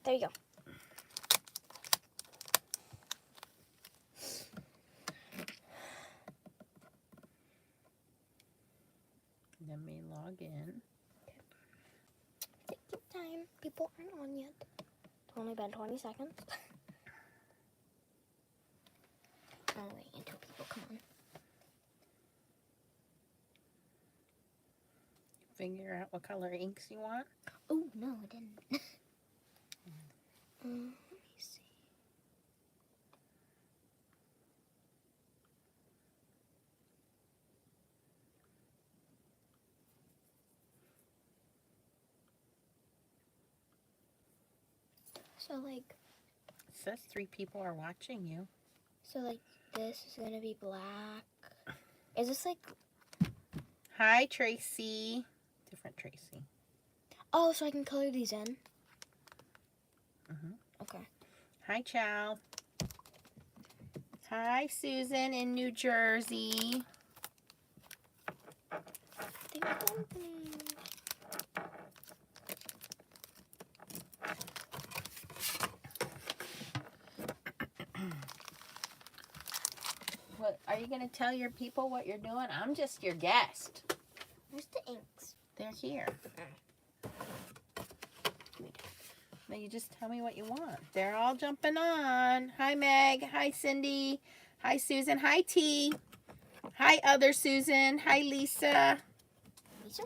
There you go. Let me log in. Take your time. People aren't on yet. It's only been 20 seconds. I'll wait until people come on. Figure out what color inks you want. Oh, no, I didn't. Let me see. So, like, It says 3 people are watching you. so, like, this is gonna be black. Is this, like... Hi, Tracy. Different Tracy. Oh, so I can color these in? Mhm. Okay. Hi, Chow. Hi, Susan in New Jersey. Think something. What are you going to tell your people what you're doing? I'm just your guest. Where's the inks? They're here. Now you just tell me what you want. They're all jumping on. Hi, Meg. Hi, Cindy. Hi, Susan. Hi, T. Hi, other Susan. Hi, Lisa. Lisa?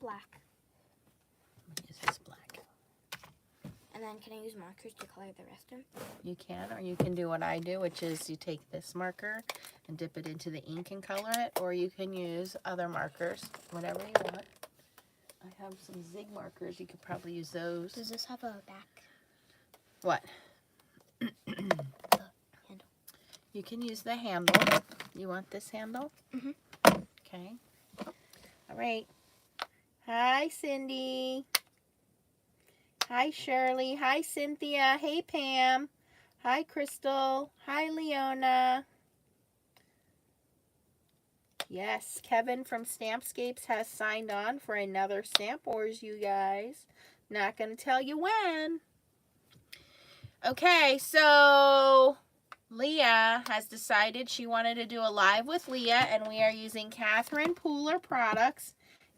Black. Is this black? And then can I use markers to color the rest of them? You can, or you can do what I do, which is you take this marker and dip it into the ink and color it, or you can use other markers, whatever you want. I have some Zig markers. You could probably use those. Does this have a back? What? The handle. You can use the handle. You want this handle? Mhm. Okay. All right. Hi, Cindy. Hi, Shirley. Hi, Cynthia. Hey, Pam. Hi, Crystal. Hi, Leona. Yes, Kevin from Stampscapes has signed on for another Stamp Wars, you guys. Not going to tell you when. Okay, so Leah has decided she wanted to do a live with Leah, and we are using Catherine Pooler products.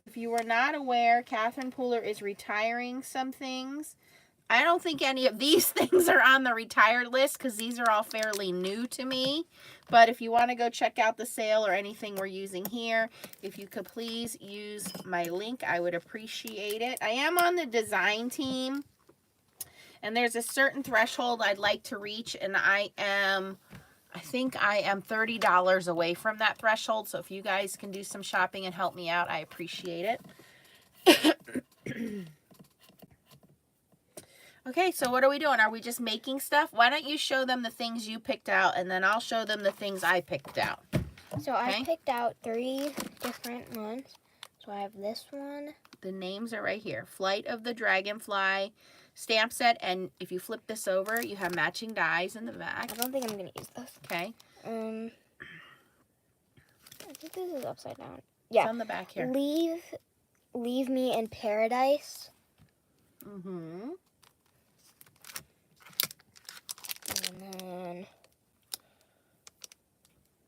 If you were not aware, Catherine Pooler is retiring some things. I don't think any of these things are on the retired list because these are all fairly new to me. But if you want to go check out the sale or anything we're using here, if you could please use my link, I would appreciate it. I am on the design team, and there's a certain threshold I'd like to reach, and I think I am $30 away from that threshold. So if you guys can do some shopping and help me out, I appreciate it. Okay, so what are we doing? Are we just making stuff? Why don't you show them the things you picked out, and then I'll show them the things I picked out. So I picked out 3 different ones. So I have this one. The names are right here. Flight of the Dragonfly stamp set, and if you flip this over, you have matching dies in the back. I don't think I'm going to use this. Okay. I think this is upside down. Yeah. It's on the back here. Leave Me in Paradise. Mm-hmm. And then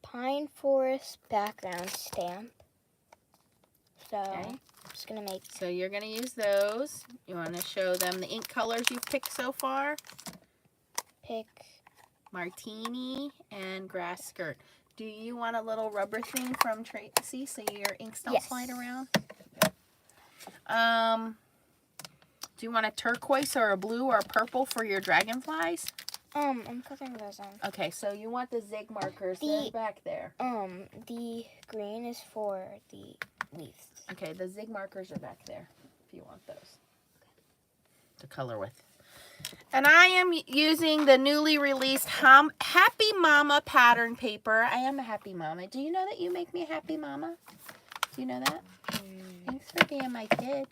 Pine Forest background stamp. So I'm just going to make... So you're going to use those. You want to show them the ink colors you've picked so far. Pick Martini and Grass Skirt. Do you want a little rubber thing from Tracy so your inks don't slide around? Do you want a turquoise or a blue or a purple for your dragonflies? I'm coloring those on. Okay, so you want the Zig markers. They're back there. The green is for the leaves. Okay, the Zig markers are back there if you want those to color with. And I am using the newly released Happy Mama pattern paper. I am a happy mama. Do you know that you make me a happy mama? Do you know that? Thanks for being my kid.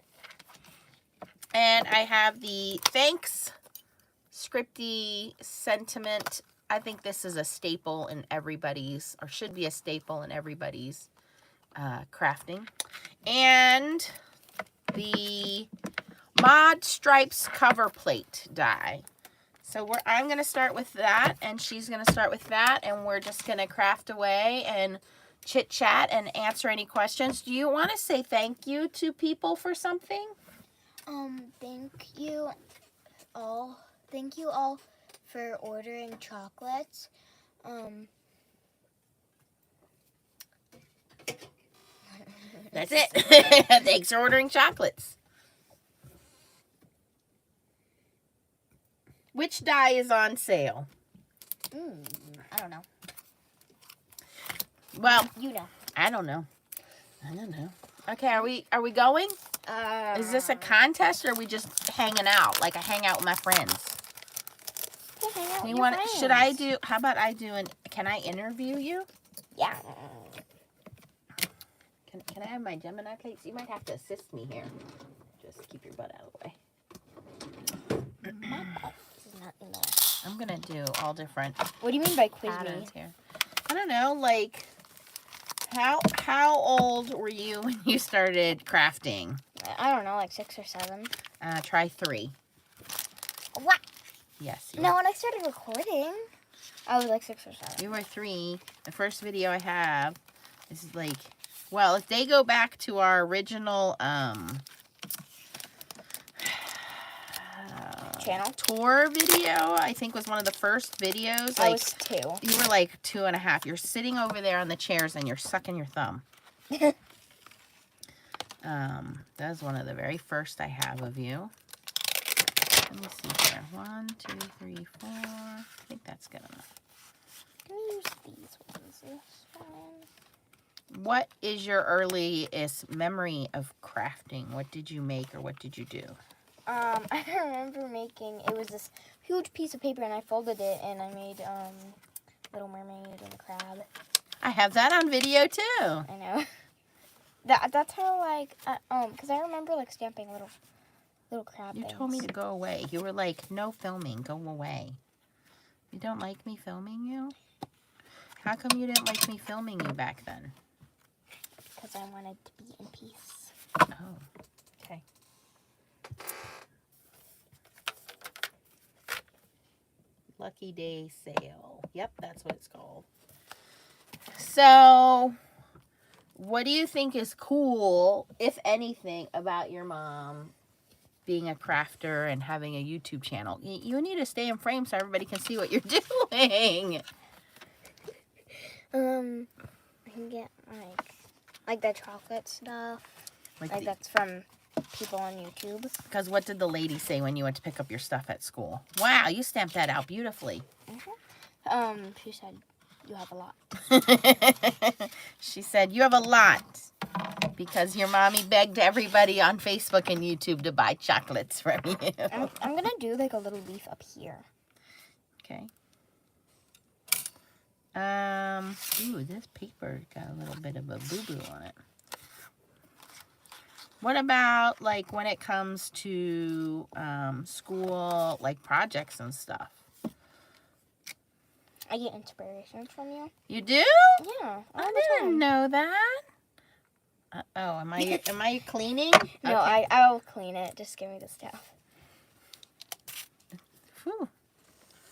And I have the Thanks Scripty Sentiment. I think this is a staple in everybody's, or should be a staple in everybody's crafting. And the Mod Stripes cover plate die. So I'm going to start with that, and she's going to start with that, and we're just going to craft away and chit-chat and answer any questions. Do you want to say thank you to people for something? Thank you all. Thank you all for ordering chocolates. That's it. Thanks for ordering chocolates. Which die is on sale? I don't know. Well, You know. I don't know. Okay, are we going? Is this a contest or are we just hanging out? Like I hang out with my friends. Hang out You with your want? Should I do? How about I do can I interview you? Yeah. Can I have my Gemini plates? You might have to assist me here. Just keep your butt out of the way. My butt is not in there. I'm gonna do all different What do you mean by quiz me? patterns here. I don't know, like how old were you when you started crafting? I don't know, like 6 or 7. Try 3. What? Yes. No, when I started recording, I was like 6 or 7. You were 3. The first video I have is like, well, if they go back to our original Channel tour video, I think was one of the first videos. I Like, was 2. you were like 2.5. You're sitting over there on the chairs and you're sucking your thumb. That was one of the very first I have of you. Let me see here. 1, 2, 3, 4. I think that's good enough. Can we use these ones? This one. What is your earliest memory of crafting? What did you make or what did you do? I remember making, it was this huge piece of paper and I folded it and I made Little Mermaid and a crab. I have that on video too. I know. That's how, like, because I remember, like, stamping little crab You things. told me to go away. You were like, no filming, go away. You don't like me filming you? How come you didn't like me filming you back then? Because I wanted to be in peace. Oh, okay. Lucky Day Sale. Yep, that's what it's called. So, what do you think is cool, if anything, about your mom being a crafter and having a YouTube channel? You need to stay in frame so everybody can see what you're doing. I can get, like the chocolate stuff. Like that's from people on YouTube. Because what did the lady say when you went to pick up your stuff at school? Wow, you stamped that out beautifully. She said, you have a lot. She said, you have a lot. Because your mommy begged everybody on Facebook and YouTube to buy chocolates from you. I'm going to do like a little leaf up here. Okay. Ooh, this paper got a little bit of a boo-boo on it. What about, like, when it comes to school, like, projects and stuff? I get inspirations from you. You do? Yeah. I didn't know that. Oh, am I cleaning? No, Okay. I'll clean it. Just give me the stuff. Whew.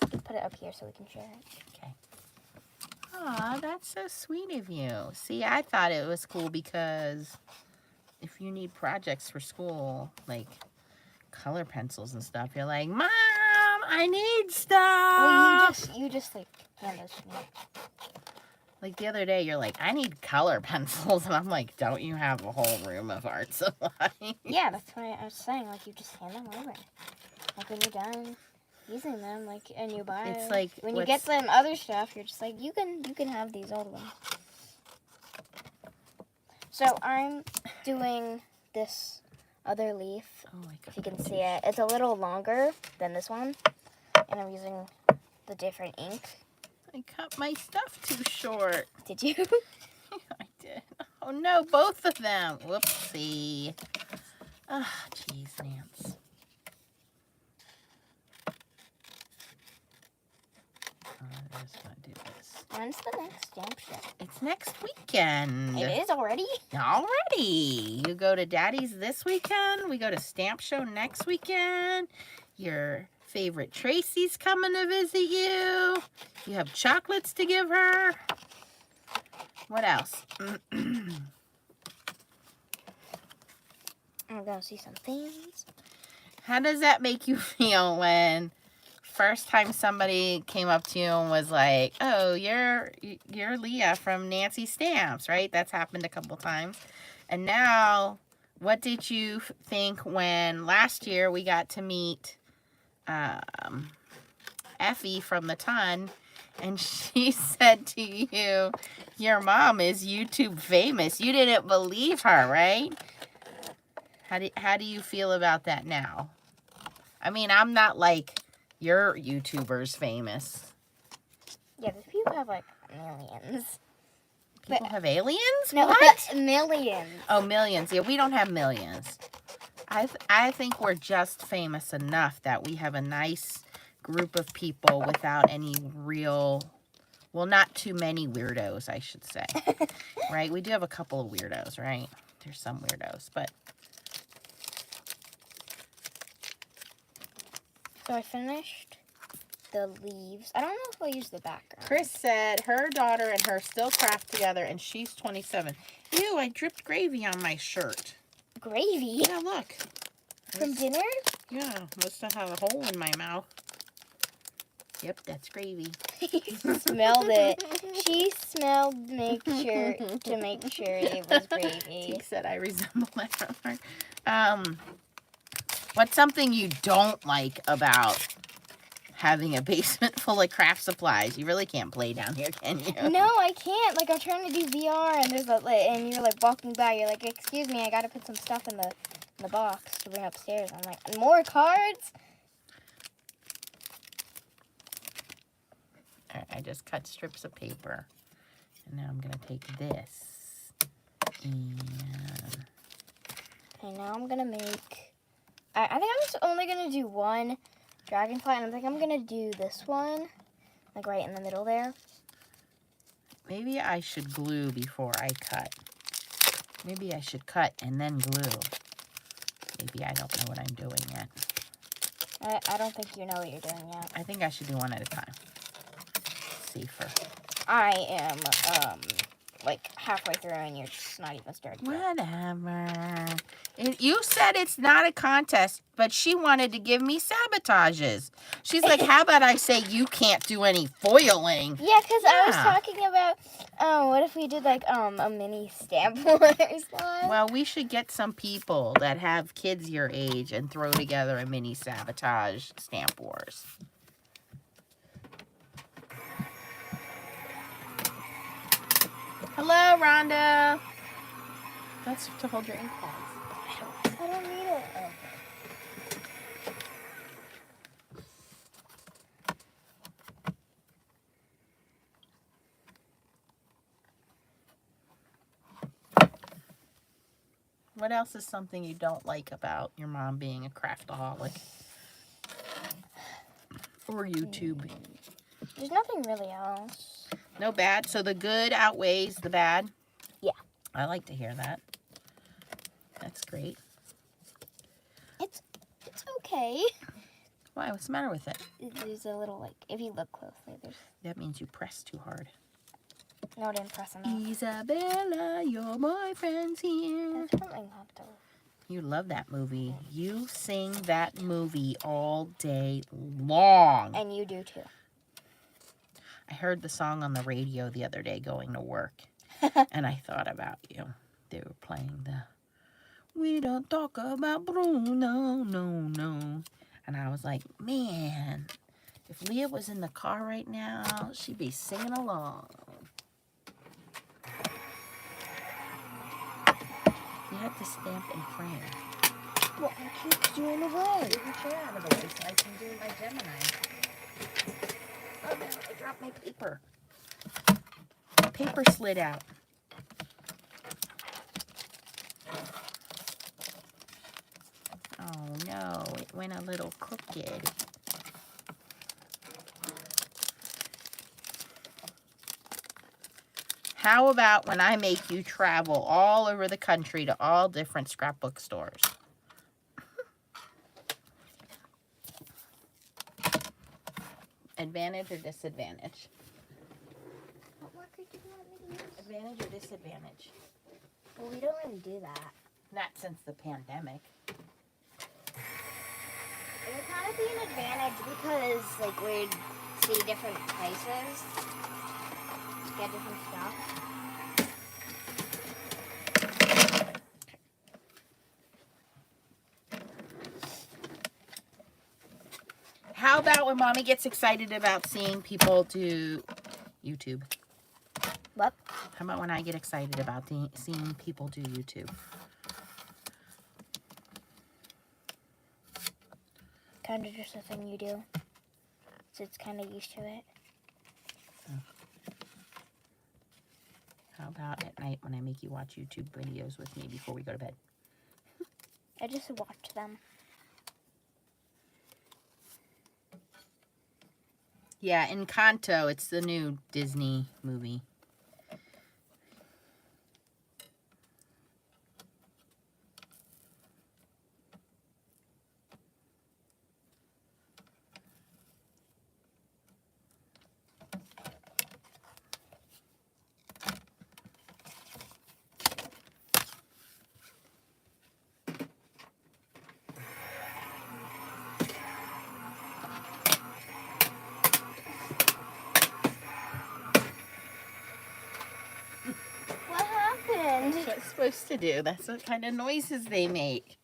Put it up here so we can share it. Okay. Aw, that's so sweet of you. See, I thought it was cool because if you need projects for school, like color pencils and stuff, you're like, Mom, I need stuff. Well, you just like hand those to me. Like the other day, you're like, I need color pencils. And I'm like, don't you have a whole room of art supplies? Yeah, that's why I was saying, like, you just hand them over. Like, when you're done using them, like, and you buy It's like, when you get some other stuff, you're just like, you can have these old ones. So I'm doing this other leaf. Oh my God. If you can see it. It's a little longer than this one. And I'm using the different ink. I cut my stuff too short. Did you? I did. Oh no, both of them. Whoopsie. Ah, jeez, Nance. I'm just gonna do this. When's the next stamp show? It's next weekend. It is already? Already. You go to Daddy's this weekend. We go to Stamp Show next weekend. Your favorite Tracy's coming to visit you. You have chocolates to give her. What else? I'm gonna see some things. How does that make you feel when first time somebody came up to you and was like, oh, you're Leah from Nancy Stamps, right? That's happened a couple times. And now, what did you think when last year we got to meet Effie from the Ton, and she said to you, your mom is YouTube famous. You didn't believe her, right? How do you feel about that now? I mean, I'm not like your YouTuber's famous. Yeah, but people have like millions. People have aliens? No, What? millions. Oh, millions. Yeah, we don't have millions. I think we're just famous enough that we have a nice group of people without any real, well, not too many weirdos, I should say. Right? We do have a couple of weirdos, right? There's some weirdos, but. So I finished the leaves. I don't know if I'll use the background. Chris said her daughter and her still craft together, and she's 27. Ew, I dripped gravy on my shirt. Gravy? Yeah, look. From dinner? Yeah, must have had a hole in my mouth. Yep, that's gravy. He smelled it. She smelled to make sure it was gravy. He said I resemble that. What's something you don't like about having a basement full of craft supplies? You really can't play down here, can you? No, I can't. Like, I'm trying to do VR, and and you're like walking by. You're like, excuse me, I gotta put some stuff in the box to bring upstairs. I'm like, more cards? All right, I just cut strips of paper, and now I'm gonna take this and. Okay, now I'm gonna make. I think I was only gonna do one dragonfly, and I think I'm gonna do this one, like right in the middle there. Maybe I should glue before I cut. Maybe I should cut and then glue. Maybe I don't know what I'm doing yet. I don't think you know what you're doing yet. I think I should do one at a time. Safer. I am, like halfway through, and you're just not even starting. Whatever. You said it's not a contest, but she wanted to give me sabotages. She's like, how about I say you can't do any foiling? Yeah, because I was talking about, what if we did, like, a mini Stamp Wars live? Well, we should get some people that have kids your age and throw together a mini sabotage Stamp Wars. Hello, Rhonda. That's to hold your ink pads. I don't need it. Oh. What else is something you don't like about your mom being a craftaholic? Or YouTube? There's nothing really else. No bad? So the good outweighs the bad? Yeah. I like to hear that. That's great. It's okay. Why? What's the matter with it? There's a little, like, if you look closely, there's... That means you press too hard. No, I didn't press enough. Isabella, your boyfriend's here. There's something not to... You love that movie. You sing that movie all day long. And you do, too. I heard the song on the radio the other day going to work. And I thought about you. They were playing the... We don't talk about Bruno, no. And I was like, man, if Leah was in the car right now, she'd be singing along. You have to stamp and frame. Well, I keep doing the way. Move your chair out of the way so I can do my Gemini. Oh no, I dropped my paper. The paper slid out. Oh no, it went a little crooked. How about when I make you travel all over the country to all different scrapbook stores? Advantage or disadvantage? What marker do you want me to use? Advantage or disadvantage? Well, we don't really do that. Not since the pandemic. It would kind of be an advantage because, like, we'd see different prices, get different stuff. How about when Mommy gets excited about seeing people do YouTube? What? How about when I get excited about seeing people do YouTube? Kind of just a thing you do. So it's kind of used to it. How about at night when I make you watch YouTube videos with me before we go to bed? I just watch them. Yeah, Encanto. It's the new Disney movie. What happened? That's what it's supposed to do. That's what kind of noises they make.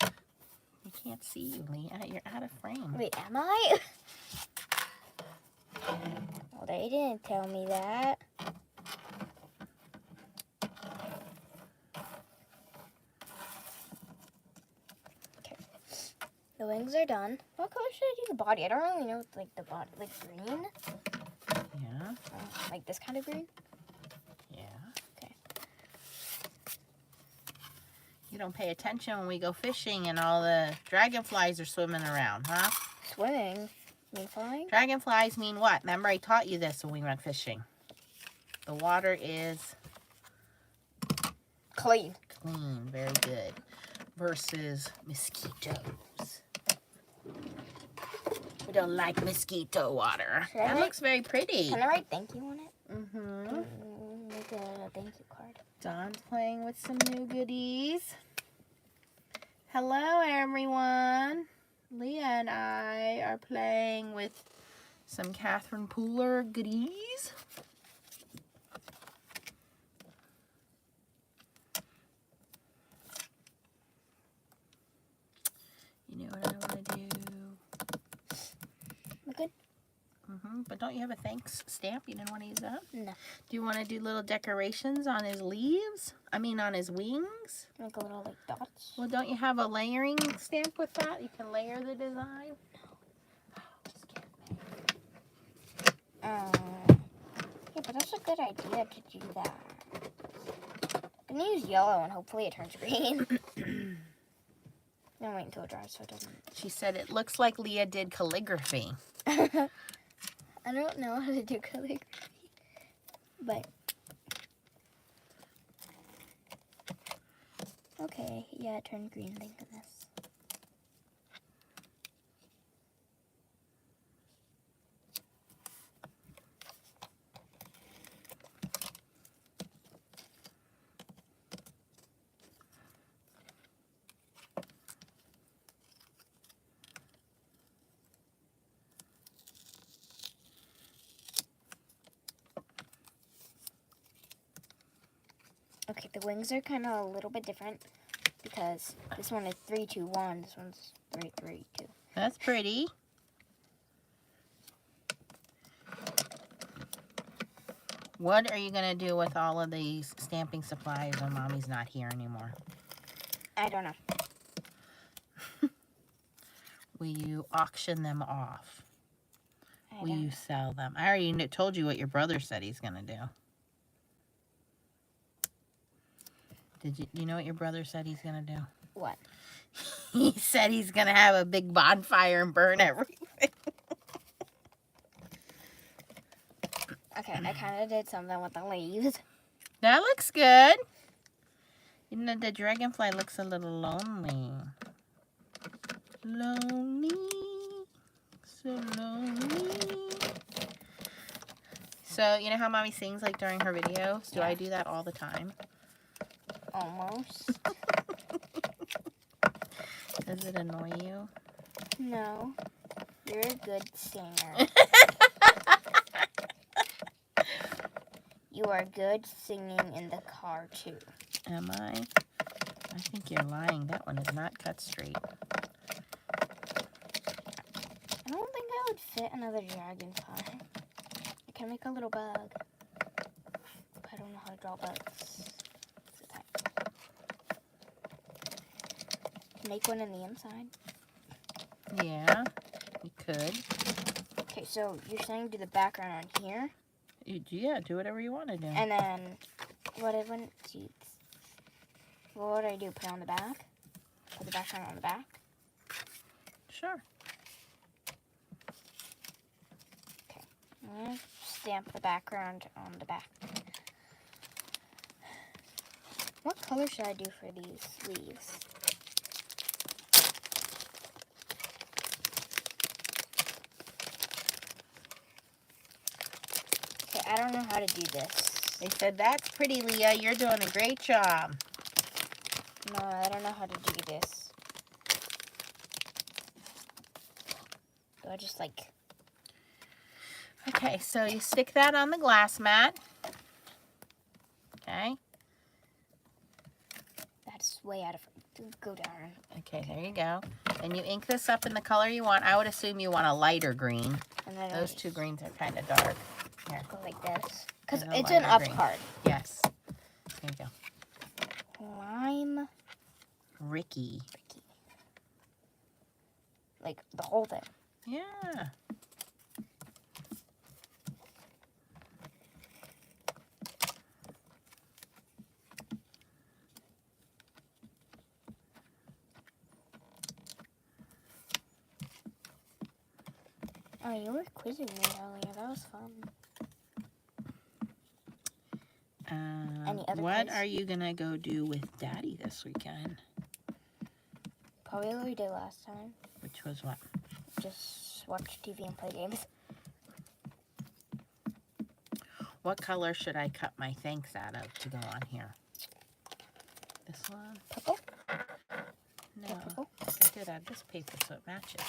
You can't see you, Leah. You're out of frame. Wait, am I? Well, they didn't tell me that. Okay. The wings are done. What color should I do the body? I don't really know, like, the body. Like, green? Yeah. Like this kind of green? Yeah. Okay. You don't pay attention when we go fishing and all the dragonflies are swimming around, huh? Swimming? You mean flying? Dragonflies mean what? Remember I taught you this when we went fishing. The water is Clean. clean, very good, versus mosquitoes. We don't like mosquito water. Should I That make- looks very pretty. Can I write thank you on it? Mm-hmm. Make a thank you card. Dawn's playing with some new goodies. Hello, everyone. Leah and I are playing with some Catherine Pooler goodies. You know what I want to do? We're good? But don't you have a thanks stamp? You didn't want to use that? No. Do you want to do little decorations on his leaves? I mean, on his wings? Like a little, like, dots? Well, don't you have a layering stamp with that? You can layer the design? Just kidding. Yeah, but that's a good idea to do that. I'm gonna use yellow and hopefully it turns green. No, wait until it dries so it doesn't. She said it looks like Leah did calligraphy. I don't know how to do calligraphy, but okay, yeah, it turned green, thank goodness. Okay, the wings are kind of a little bit different because this one is 3, 2, 1. This one's 3, 3, 2. That's pretty. What are you going to do with all of these stamping supplies when Mommy's not here anymore? I don't know. Will you auction them off? I Will don't. you sell them? I already told you what your brother said he's going to do. Do you know what your brother said he's going to do? What? He said he's going to have a big bonfire and burn everything. Okay, I I kind of did something with the leaves. That looks good. You know, the dragonfly looks a little lonely. Lonely. So lonely. So, you know how Mommy sings like during her videos? Do I do that all the time? Almost. Does it annoy you? No. You're a good singer. You are good singing in the car, too. Am I? I think you're lying. That one is not cut straight. I don't think I would fit another dragonfly. I can make a little bug. I don't know how to draw bugs. Make one in the inside. Yeah, you could. Okay, so you're saying do the background on here? Yeah, do whatever you want to do. And then, what would I do? Put it on the back? Put the background on the back? Sure. Okay, I'm going to stamp the background on the back. What color should I do for these leaves? Okay, I don't know how to do this. They said, that's pretty, Leah. You're doing a great job. No, I don't know how to do this. Do I just like... Okay, so you stick that on the glass mat. Okay. That's way out of... Go down. Okay, there you go. And you ink this up in the color you want. I would assume you want a lighter green. And then Those two greens are kind of dark. Here. go like this. Because And a it's an lighter up green. card. Yes. There you go. Lime. Ricky. Like the whole thing. Yeah. Oh, you were quizzing me earlier. That was fun. Any other What quiz? are you going to go do with Daddy this weekend? Probably what we did last time. Which was what? Just watch TV and play games. What color should I cut my thanks out of to go on here? This one? Purple? No. Purple? I did add this paper so it matches.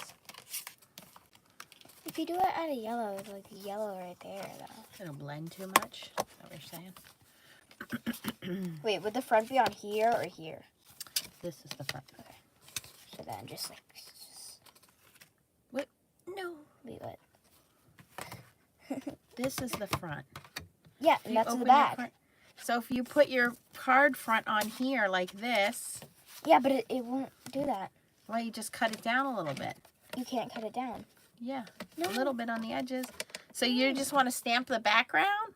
If you do it out of yellow, it's like yellow right there, though. It'll blend too much. Is that what you're saying? Wait, would the front be on here or here? This is the front. Okay. So then just like... What? No. Wait, what? This is the front. Yeah, If and you that's in the open your back. card- So if you put your card front on here like this, Yeah, but it won't do that. well, you just cut it down a little bit. You can't cut it down. Yeah, No. a little bit on the edges. So you just want to stamp the background?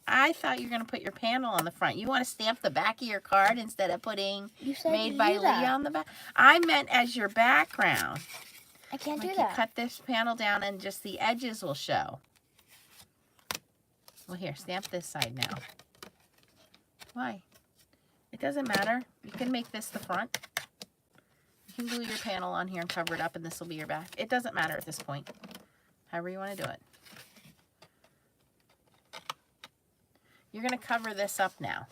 I thought you were going to put your panel on the front. You want to stamp the back of your card instead of putting You said made to by do that. Leah on the back? I meant as your background. I can't Like do you that. cut this panel down and just the edges will show. Well, here, stamp this side now. Why? It doesn't matter. You can make this the front. You can glue your panel on here and cover it up, and this will be your back. It doesn't matter at this point. However you want to do it. You're going to cover this up now.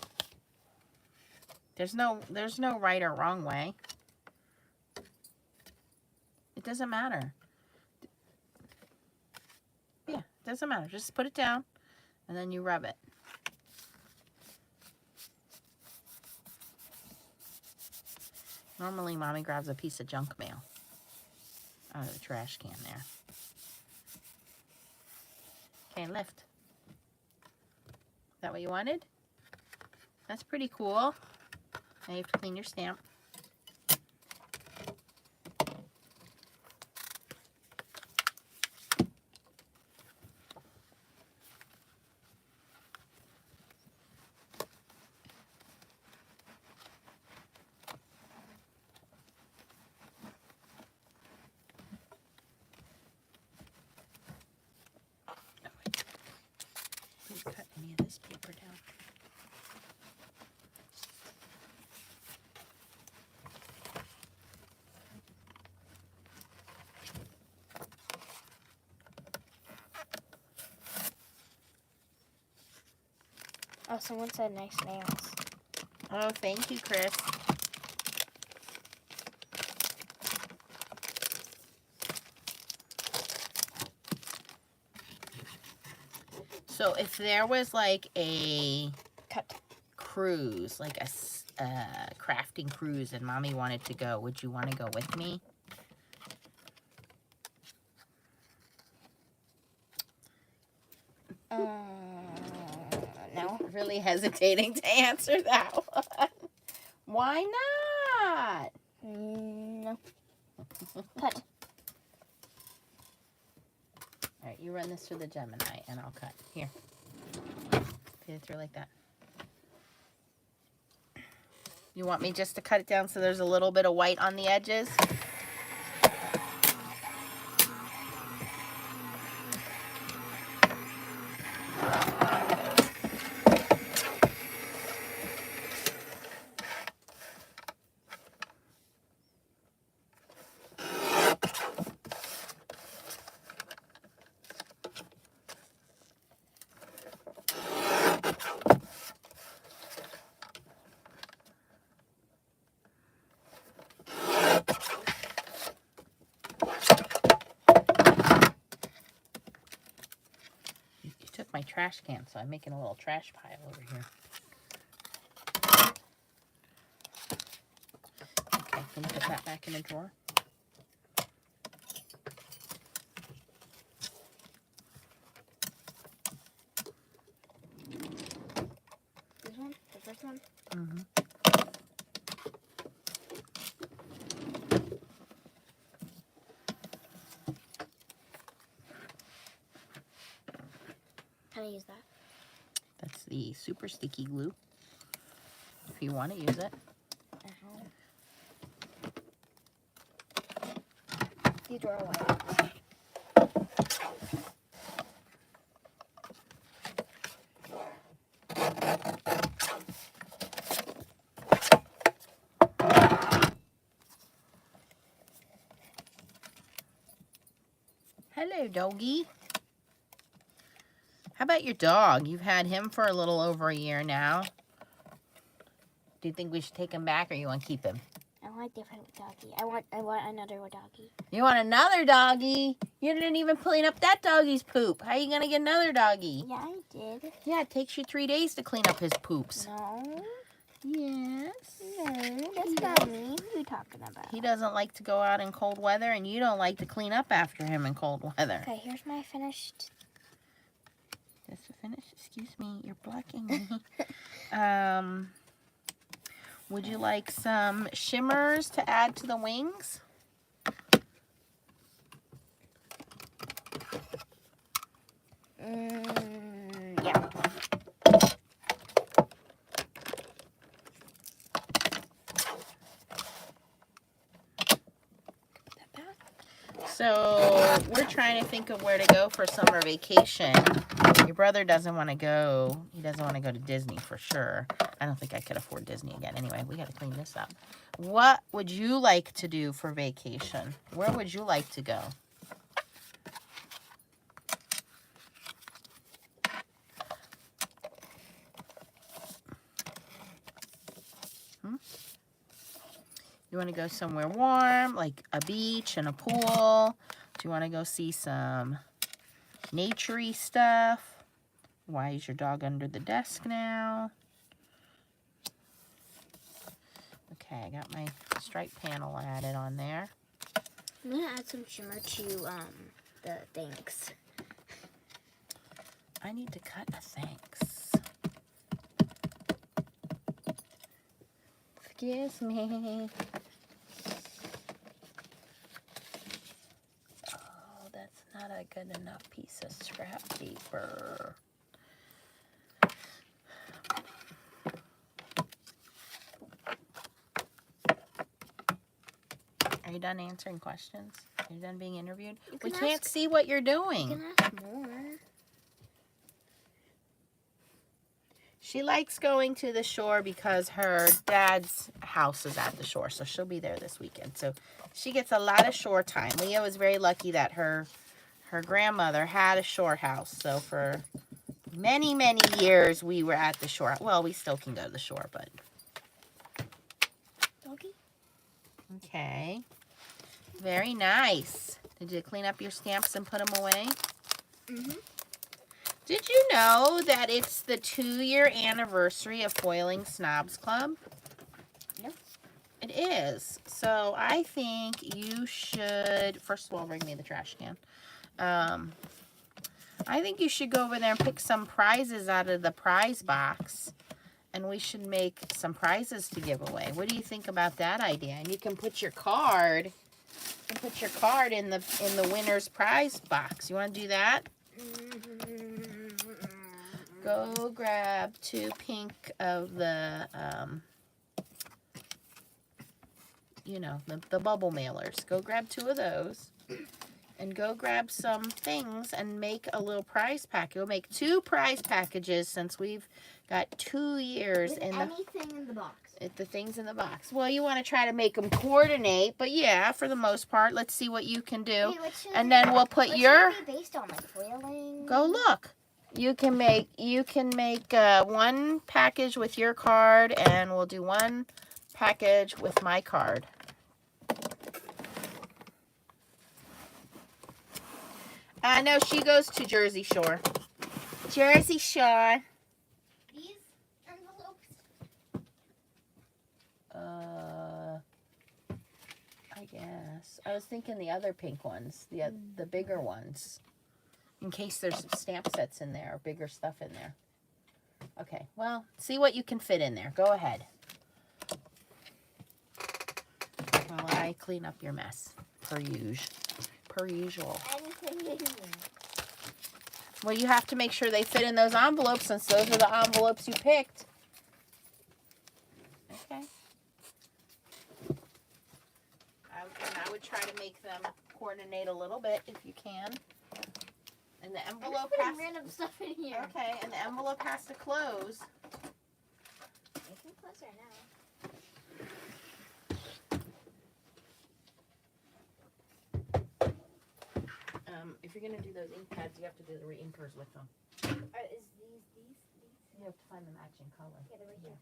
There's no right or wrong way. It doesn't matter. Yeah, it doesn't matter. Just put it down, and then you rub it. Normally, Mommy grabs a piece of junk mail out of the trash can there. Okay, lift. Is that what you wanted? That's pretty cool. Now you have to clean your stamp. any of this paper down. Oh, someone said nice nails. Oh, thank you, Chris. So if there was like a cruise, like a crafting cruise, and Mommy wanted to go, would you want to go with me? No. Really hesitating to answer that one. Why not? No. Cut. All right, you run this through the Gemini, and I'll cut. Here. Feed it through like that. You want me just to cut it down so there's a little bit of white on the edges? My trash can, so I'm making a little trash pile over here. Okay, can you put that back in the drawer? This one? The first one? Mm-hmm. How do I use that? That's the super sticky glue. If you want to use it. These are all white. Hello, doggy. How about your dog? You've had him for a little over a year now. Do you think we should take him back, or you want to keep him? I want a different doggy. I want another doggy. You want another doggy? You didn't even clean up that doggy's poop. How are you going to get another doggy? Yeah, I did. Yeah, it takes you 3 days to clean up his poops. No. Yes. No, that's not me. What are you talking about? He doesn't like to go out in cold weather, and you don't like to clean up after him in cold weather. Okay, here's my finished. Just to finish, excuse me, you're blocking me. Would you like some shimmers to add to the wings? Yeah. So we're trying to think of where to go for summer vacation. Your brother doesn't want to go. He doesn't want to go to Disney for sure. I don't think I could afford Disney again. Anyway, we got to clean this up. What would you like to do for vacation? Where would you like to go? You want to go somewhere warm, like a beach and a pool? Do you want to go see some nature-y stuff? Why is your dog under the desk now? Okay, I got my stripe panel added on there. I'm gonna add some shimmer to the thanks. I need to cut a thanks. Excuse me. Oh, that's not a good enough piece of scrap paper. Are you done answering questions? Are you done being interviewed? We can't see what you're doing. You can ask more. She likes going to the shore because her dad's house is at the shore, so she'll be there this weekend. So she gets a lot of shore time. Leah was very lucky that her grandmother had a shore house. So for many, many years we were at the shore. Well, we still can go to the shore, but. Doggy? Okay. Very nice. Did you clean up your stamps and put them away? Mm-hmm. Did you know that it's the 2-year anniversary of Foiling Snobs Club? Yep. It is. So I think you should, first of all, bring me the trash can. I think you should go over there and pick some prizes out of the prize box. And we should make some prizes to give away. What do you think about that idea? And you can put your card in the winner's prize box. You want to do that? Go grab 2 pink of the, you know, the bubble mailers. Go grab 2 of those. And go grab some things and make a little prize pack. You'll make 2 prize packages since we've got 2 years With in anything in the box. the things in the box. Well, you want to try to make them coordinate, but yeah, for the most part, let's see what you can do. Wait, and then we'll put your. Should it be based on like foiling? Go look. You can make 1 package with your card, and we'll do 1 package with my card. No, she goes to Jersey Shore. Jersey Shore. These envelopes? I guess. I was thinking the other pink ones, the bigger ones. In case there's some stamp sets in there or bigger stuff in there. Okay, well, see what you can fit in there. Go ahead. While I clean up your mess, per usual. Anything in there. Well, you have to make sure they fit in those envelopes since those are the envelopes you picked. Okay. I would try to make them coordinate a little bit if you can. And the envelope has random stuff in here. Okay, and the envelope has to close. It can close right now. If you're gonna do those ink pads, you have to do the re-inkers with them. Is these? You have to find the matching color. Yeah, they're right here.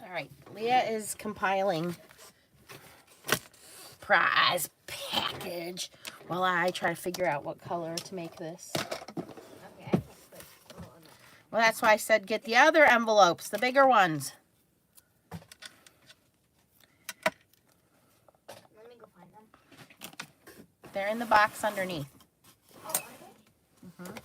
All right, Leah is compiling prize package while I try to figure out what color to make this. Okay, I can't put all on that. Well, that's why I said get the other envelopes, the bigger ones. Let me go find them. They're in the box underneath. Oh, are they? Mm-hmm.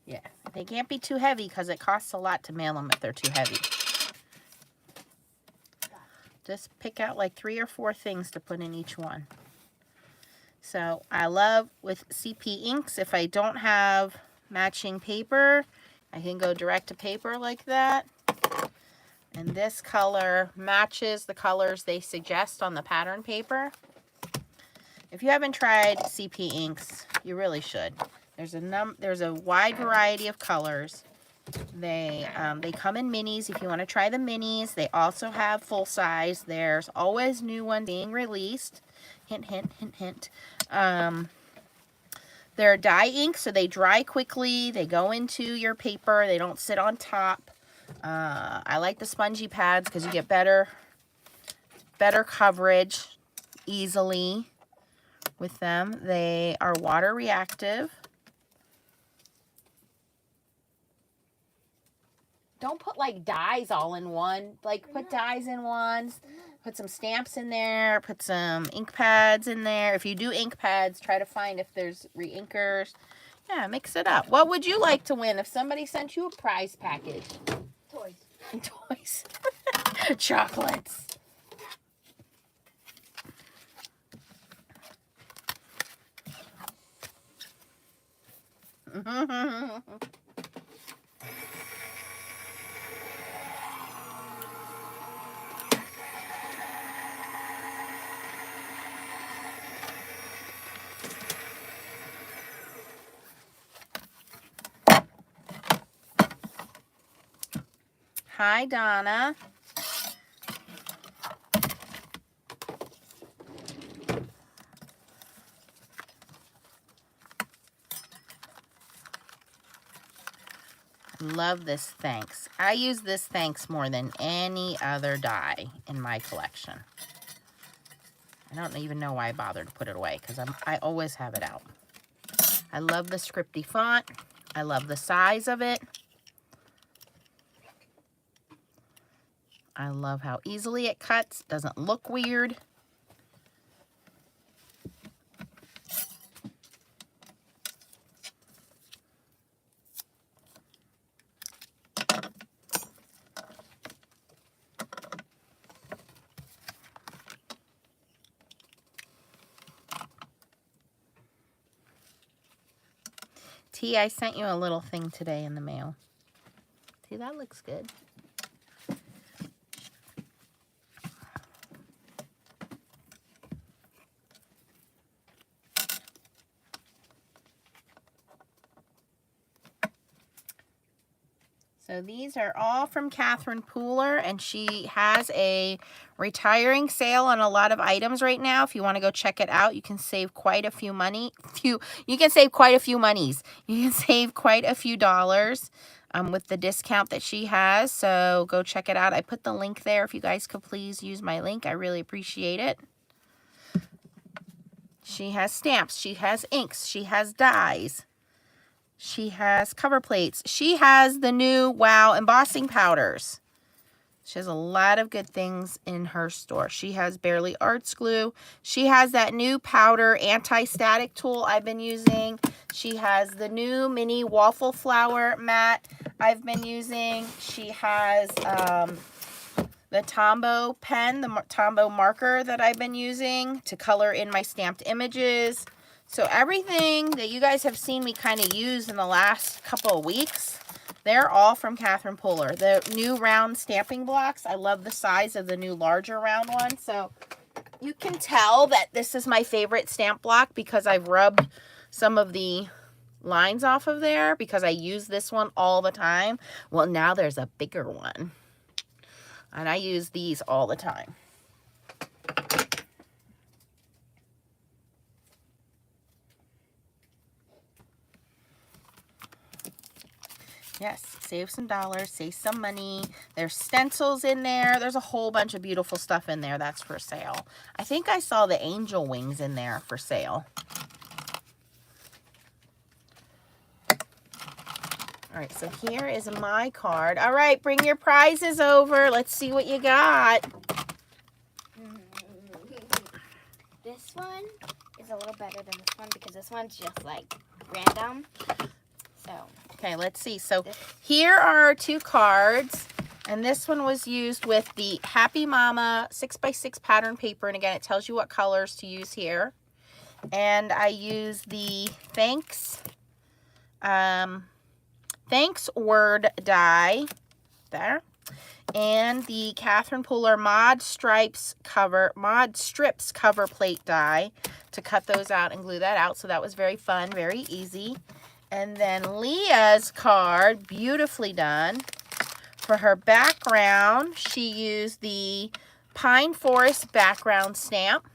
Yeah, they can't be too heavy because it costs a lot to mail them if they're too heavy. Just pick out like 3 or 4 things to put in each one. So I love with CP inks, if I don't have matching paper, I can go direct to paper like that. And this color matches the colors they suggest on the pattern paper. If you haven't tried CP inks, you really should. There's a wide variety of colors. They come in minis if you want to try the minis. They also have full size. There's always new ones being released. Hint, hint, hint, hint. They're dye ink, so they dry quickly. They go into your paper. They don't sit on top. I like the spongy pads because you get better coverage easily with them. They are water reactive. Don't put like dyes all in one. Like put dyes in ones. Put some stamps in there. Put some ink pads in there. If you do ink pads, try to find if there's re-inkers. Yeah, mix it up. What would you like to win if somebody sent you a prize package? Toys. Toys. Chocolates. Hi, Donna. Love this Thanks. I use this Thanks more than any other die in my collection. I don't even know why I bothered to put it away because I always have it out. I love the scripty font. I love the size of it. I love how easily it cuts. Doesn't look weird. T, I sent you a little thing today in the mail. See, that looks good. So these are all from Catherine Pooler, and she has a retiring sale on a lot of items right now. If you want to go check it out, you can save quite a few money. You can save quite a few monies. You can save quite a few dollars with the discount that she has. So go check it out. I put the link there. If you guys could please use my link, I really appreciate it. She has stamps. She has inks. She has dies. She has cover plates. She has the new Wow embossing powders. She has a lot of good things in her store. She has Barely Arts glue. She has that new powder anti-static tool I've been using. She has the new mini waffle flower mat I've been using. She has the Tombow pen, the Tombow marker that I've been using to color in my stamped images. So everything that you guys have seen me kind of use in the last couple of weeks, they're all from Catherine Pooler. The new round stamping blocks, I love the size of the new larger round one. So you can tell that this is my favorite stamp block because I've rubbed some of the lines off of there because I use this one all the time. Well, now there's a bigger one, and I use these all the time. Yes, save some dollars, save some money. There's stencils in there. There's a whole bunch of beautiful stuff in there that's for sale. I think I saw the angel wings in there for sale. All right, so here is my card. All right, bring your prizes over. Let's see what you got. This one is a little better than this one because this one's just like random. So okay, let's see. So here are our two cards, and this one was used with the Happy Mama 6x6 pattern paper, and again, it tells you what colors to use here. And I use the Thanks word die there, and the Catherine Pooler Mod Strips cover plate die to cut those out and glue that out. So that was very fun, very easy. And then Leah's card, beautifully done. For her background, she used the Pine Forest background stamp.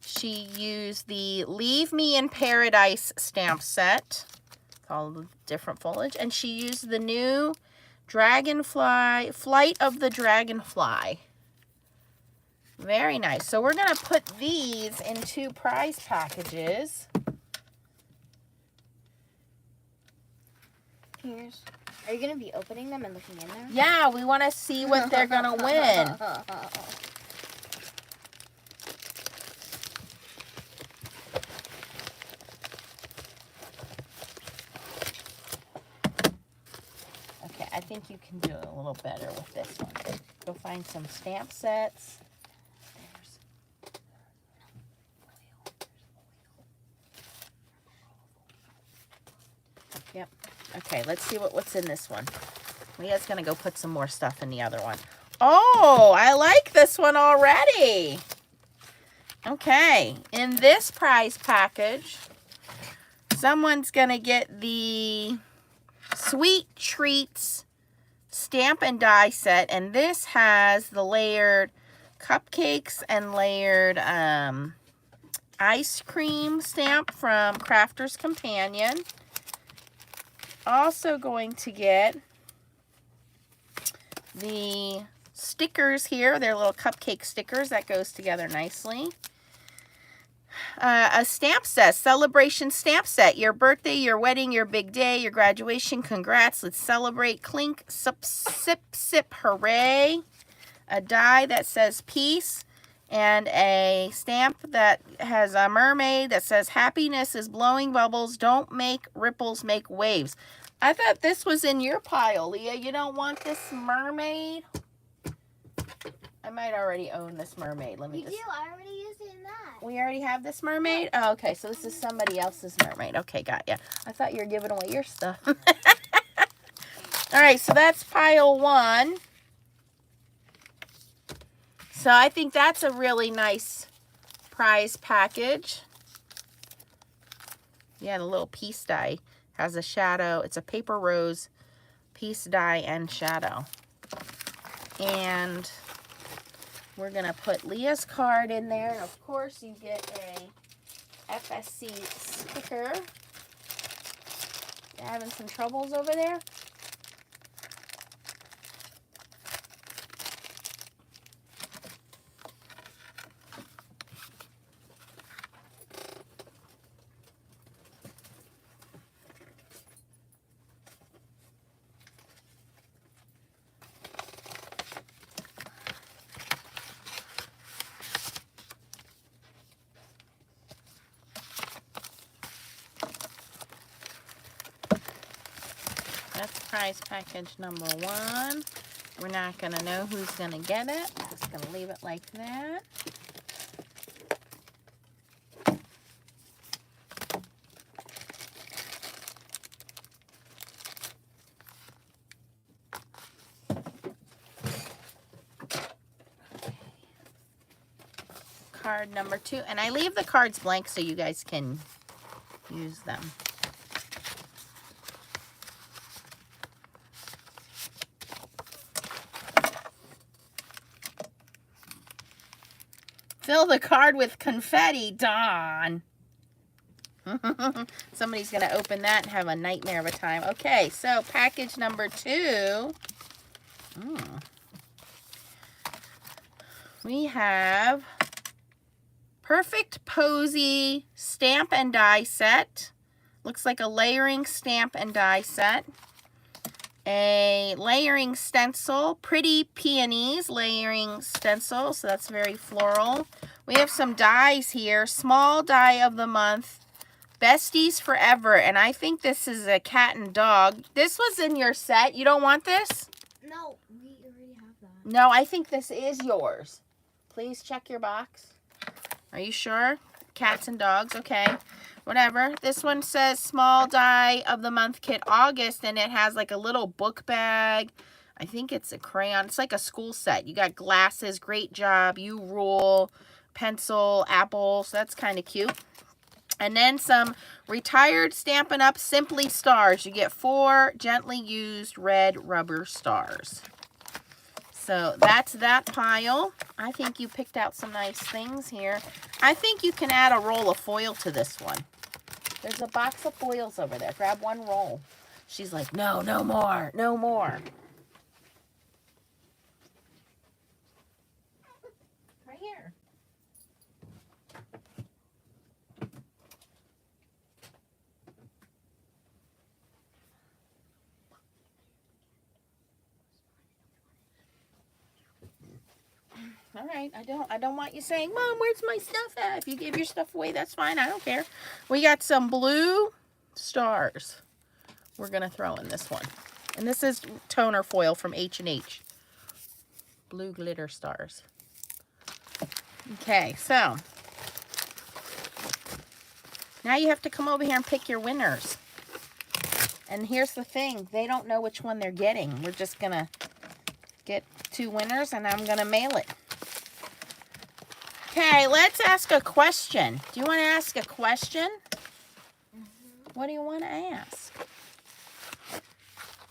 She used the Leave Me in Paradise stamp set. All the different foliage. And she used the new Dragonfly, Flight of the Dragonfly. Very nice. So we're going to put these in 2 prize packages. Are you going to be opening them and looking in there? Yeah, we want to see what they're going to win. think you can do it a little better with this one. Go find some stamp sets. Yep. Okay, let's see what's in this one. Leah's going to go put some more stuff in the other one. Oh, I like this one already. Okay, in this prize package, someone's going to get the Sweet Treats stamp and die set. And this has the layered cupcakes and layered ice cream stamp from Crafter's Companion. Also going to get the stickers here. They're little cupcake stickers that goes together nicely. A stamp set, celebration stamp set. Your birthday, your wedding, your big day, your graduation. Congrats. Let's celebrate. Clink, sip, sip, sip. Hooray. A die that says peace. And a stamp that has a mermaid that says happiness is blowing bubbles. Don't make ripples, make waves. I thought this was in your pile, Leah. You don't want this mermaid? I might already own this mermaid. Let me You do. I already used it in that. We already have this mermaid? Oh, okay. So this is somebody else's mermaid. Okay, got ya. I thought you were giving away your stuff. All right, so that's pile 1. So I think that's a really nice prize package. Yeah, the little piece die has a shadow. It's a paper rose piece die and shadow. And we're going to put Leah's card in there. And of course, you get a FSC sticker. You having some troubles over there? That's prize package number 1. We're not going to know who's going to get it. I'm just going to leave it like that. Card number 2. And I leave the cards blank so you guys can use them. Fill the card with confetti, Dawn. Somebody's going to open that and have a nightmare of a time. Okay, so package number 2. We have Perfect Posy stamp and die set. Looks like a layering stamp and die set. A layering stencil, Pretty Peonies layering stencil, so that's very floral. We have some dies here, small die of the month, Besties Forever, and I think this is a cat and dog. This was in your set. You don't want this? No, we already have that. No, I think this is yours. Please check your box. Are you sure? Cats and dogs, okay. Whatever. This one says small die of the month kit August, and it has like a little book bag. I think it's a crayon. It's like a school set. You got glasses, great job, you rule, pencil, apple, so that's kind of cute. And then some retired Stampin' Up! Simply Stars. You get 4 gently used red rubber stars. So that's that pile. I think you picked out some nice things here. I think you can add a roll of foil to this one. There's a box of foils over there. Grab 1 roll. She's like, no, no more, no more. Right here. All right, I don't want you saying, Mom, where's my stuff at? If you give your stuff away, that's fine. I don't care. We got some blue stars we're going to throw in this one. And this is toner foil from H&H. Blue glitter stars. Okay, so now you have to come over here and pick your winners. And here's the thing, they don't know which one they're getting. We're just gonna get 2 winners and I'm gonna mail it. Okay, let's ask a question. Do you want to ask a question? What do you want to ask?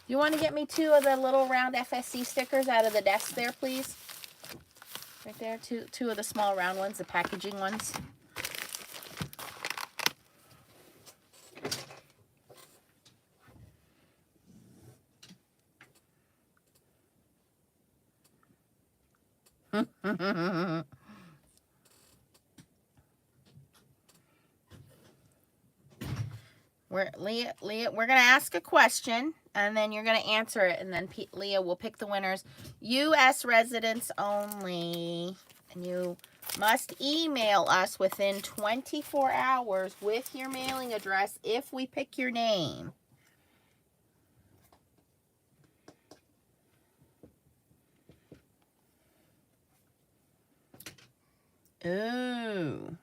You want to get me 2 of the little round FSC stickers out of the desk there, please? Right there, two of the small round ones, the packaging ones. Leah, we're gonna ask a question, and then you're gonna answer it, and then Leah will pick the winners. U.S. residents only, and you must email us within 24 hours with your mailing address if we pick your name. Ooh.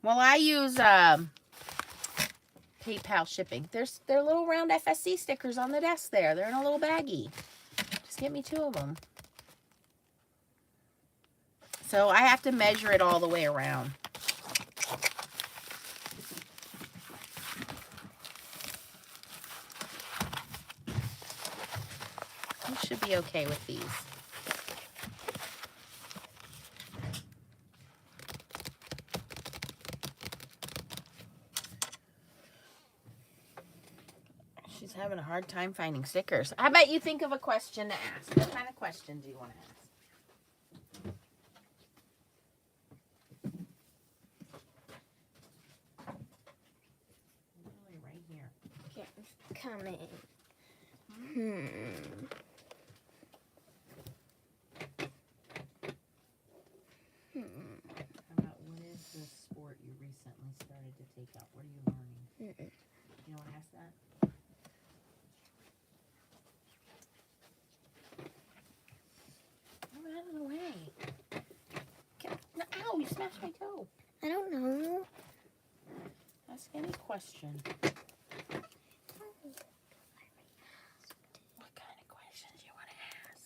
Well, I use PayPal shipping. They're little round FSC stickers on the desk there. They're in a little baggie. Just get me 2 of them. So I have to measure it all the way around. You should be okay with these. She's having a hard time finding stickers. How about you think of a question to ask? What kind of question do you want to ask? Literally right here. Okay, it's coming. How about what is the sport you recently started to take up? What are you learning? You want to ask that? Move out of the way. No, ow, you smashed my toe. I don't know. Ask any question. What kind of questions do you want to ask?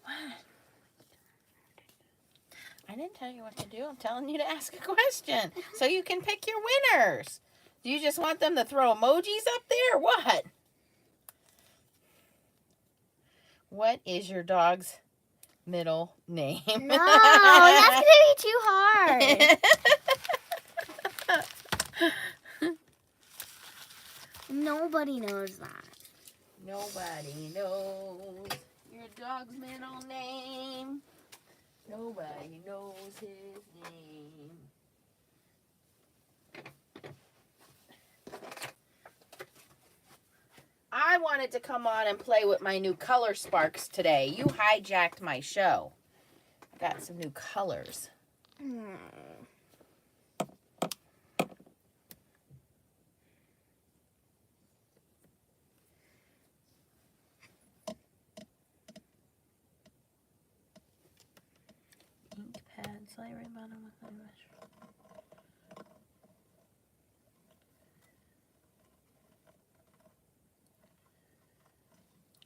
What? I didn't tell you what to do. I'm telling you to ask a question so you can pick your winners. Do you just want them to throw emojis up there or what? What is your dog's middle name? No, that's going to be too hard. Nobody knows that. Nobody knows your dog's middle name. Nobody knows his name. I wanted to come on and play with my new color sparks today. You hijacked my show. I got some new colors. Ink pad, slightly bottom with my brush.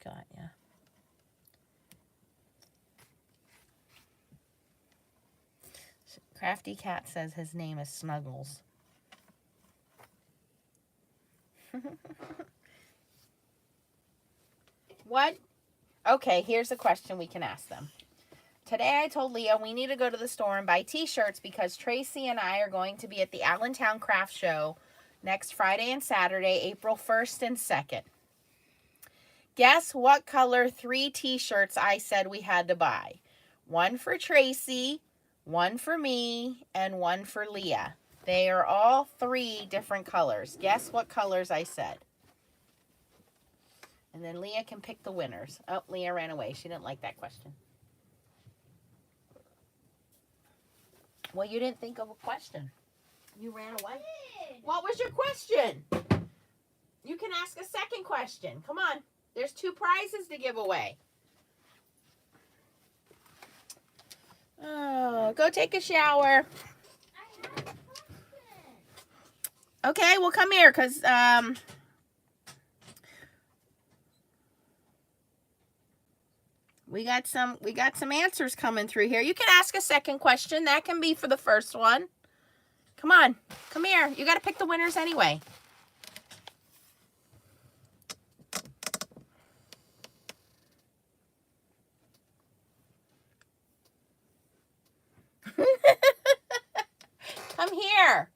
Got ya. Crafty Cat says his name is Snuggles. What? Okay, here's a question we can ask them. Today I told Leah we need to go to the store and buy t-shirts because Tracy and I are going to be at the Allentown Craft Show next Friday and Saturday, April 1st and 2nd. Guess what color 3 t-shirts I said we had to buy? 1 for Tracy, 1 for me, and 1 for Leah. They are all 3 different colors. Guess what colors I said? And then Leah can pick the winners. Oh, Leah ran away. She didn't like that question. Well, you didn't think of a question. You ran away. What was your question? You can ask a second question. Come on. There's 2 prizes to give away. Oh, go take a shower. Okay, well, come here, because we got some answers coming through here. You can ask a second question. That can be for the first one. Come on. Come here. You got to pick the winners anyway. Come here.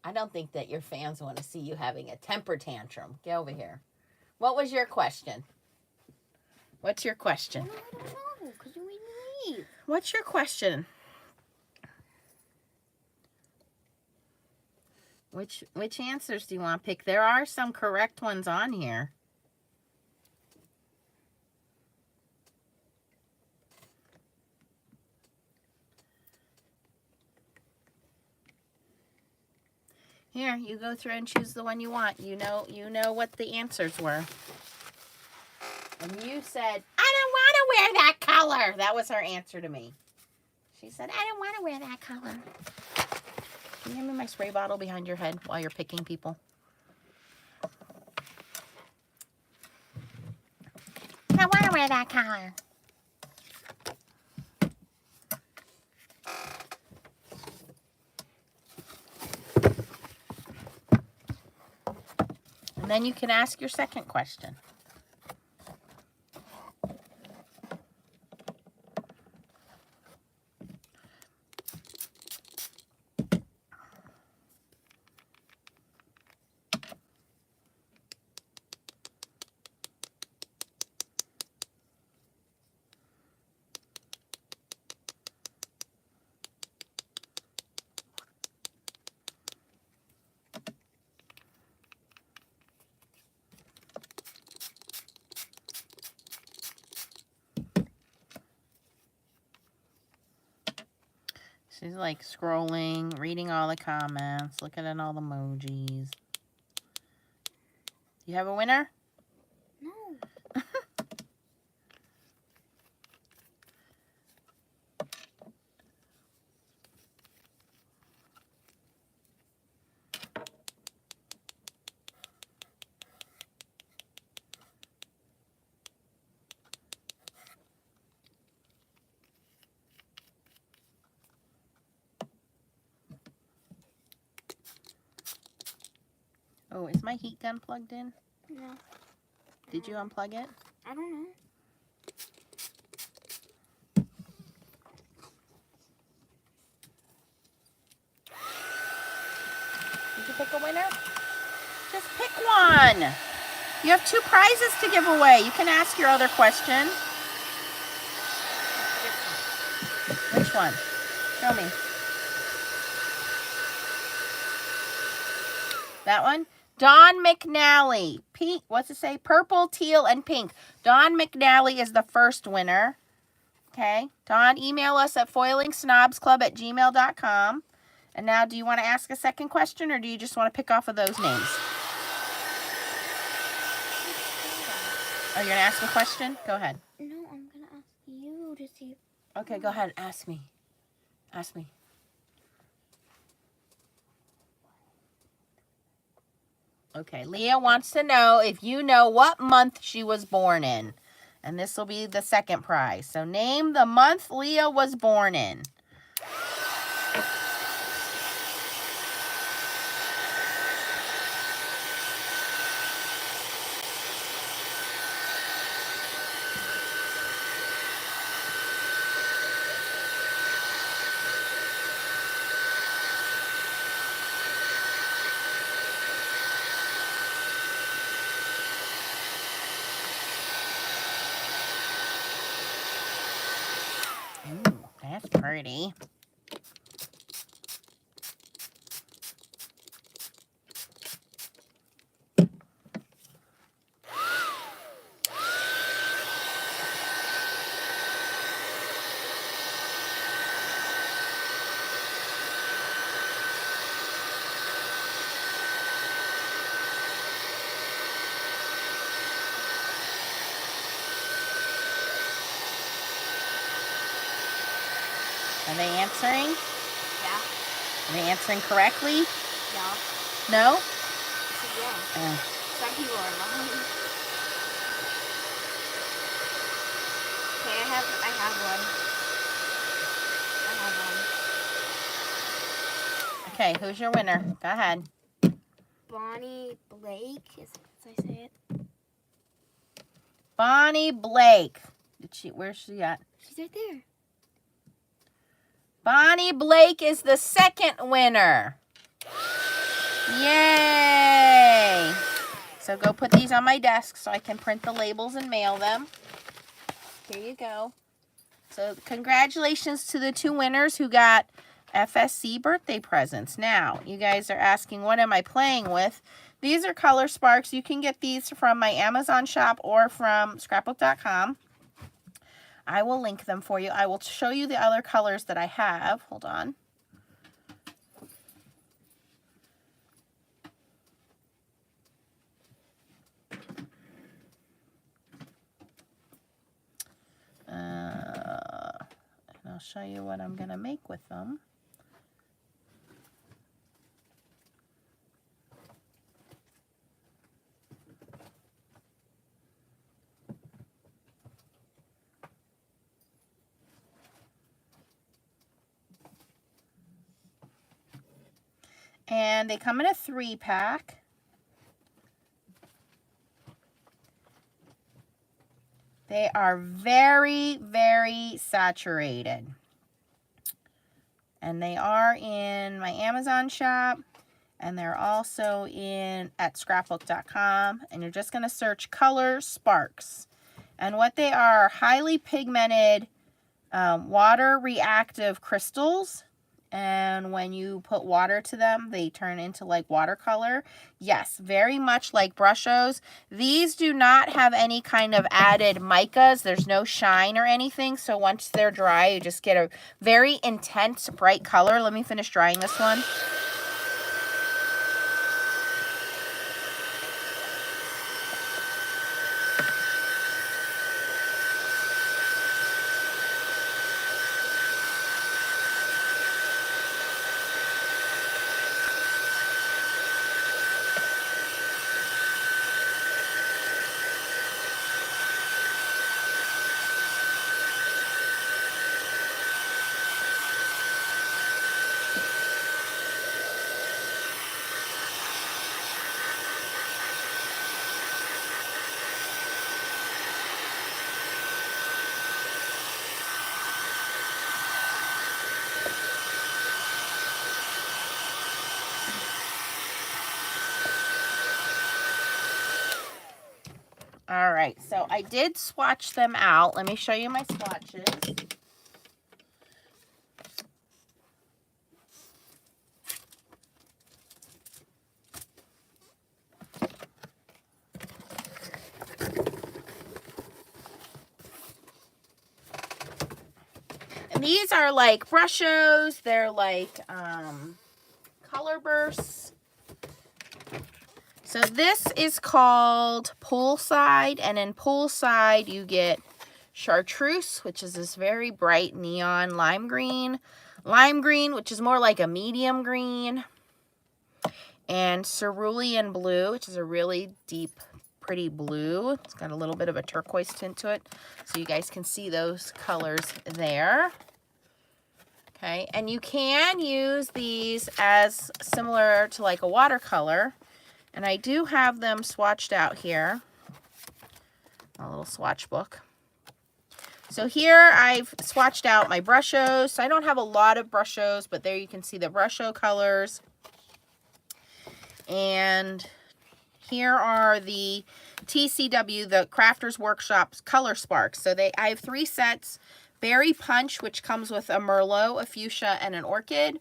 I don't think that your fans want to see you having a temper tantrum. Get over here. What was your question? What's your question? I don't know, because you made me leave. What's your question? Which answers do you want to pick? There are some correct ones on here. Here, you go through and choose the one you want. You know what the answers were. And you said, I don't want to wear that color. That was her answer to me. She said, I don't want to wear that color. Can you hand me my spray bottle behind your head while you're picking people? I want to wear that color. And then you can ask your second question. She's like scrolling, reading all the comments, looking at all the emojis. You have a winner? No. Oh, is my heat gun plugged in? No. Did you unplug it? I don't know. Did you pick a winner? Just pick one. You have 2 prizes to give away. You can ask your other question. Which one? Show me. That one? Dawn McNally. Pink, what's it say? Purple, teal, and pink. Dawn McNally is the first winner. Okay. Dawn, email us at foilingsnobsclub@gmail.com. And now, do you want to ask a second question, or do you just want to pick off of those names? Are you going to ask a question? Go ahead. No, I'm going to ask you to see. Okay, go ahead. Ask me. Ask me. Okay, Leah wants to know if you know what month she was born in. And this will be the second prize. So name the month Leah was born in. Ooh, that's pretty. Are they answering? Yeah. Are they answering correctly? Yeah. No? Yeah. Some people are lying. Okay, I have one. Okay, who's your winner? Go ahead. Bonnie Blake, as I say it. Bonnie Blake. Where's she at? She's right there. Bonnie Blake is the second winner. Yay! So go put these on my desk so I can print the labels and mail them. Here you go. So congratulations to the 2 winners who got FSC birthday presents. Now, you guys are asking, what am I playing with? These are color sparks. You can get these from my Amazon shop or from scrapbook.com. I will link them for you. I will show you the other colors that I have. Hold on. And I'll show you what I'm going to make with them. And they come in a 3-pack. They are very, very saturated. And they are in my Amazon shop. And they're also at scrapbook.com. And you're just going to search Color Sparks. And what they are highly pigmented water reactive crystals. And when you put water to them, they turn into like watercolor. Yes, very much like Brushos. These do not have any kind of added micas. There's no shine or anything. So once they're dry, you just get a very intense, bright color. Let me finish drying this one. All right, so I did swatch them out. Let me show you my swatches. And these are like Brushos. They're like color bursts. So this is called Poolside, and in Poolside you get Chartreuse, which is this very bright neon lime green, which is more like a medium green, and Cerulean Blue, which is a really deep, pretty blue. It's got a little bit of a turquoise tint to it, so you guys can see those colors there. Okay, and you can use these as similar to like a watercolor. And I do have them swatched out here, a little swatch book. So here I've swatched out my Brushos. So I don't have a lot of Brushos, but there you can see the Brusho colors. And here are the TCW, the Crafters Workshop's Color Sparks. So I have 3 sets. Berry Punch, which comes with a Merlot, a Fuchsia, and an Orchid.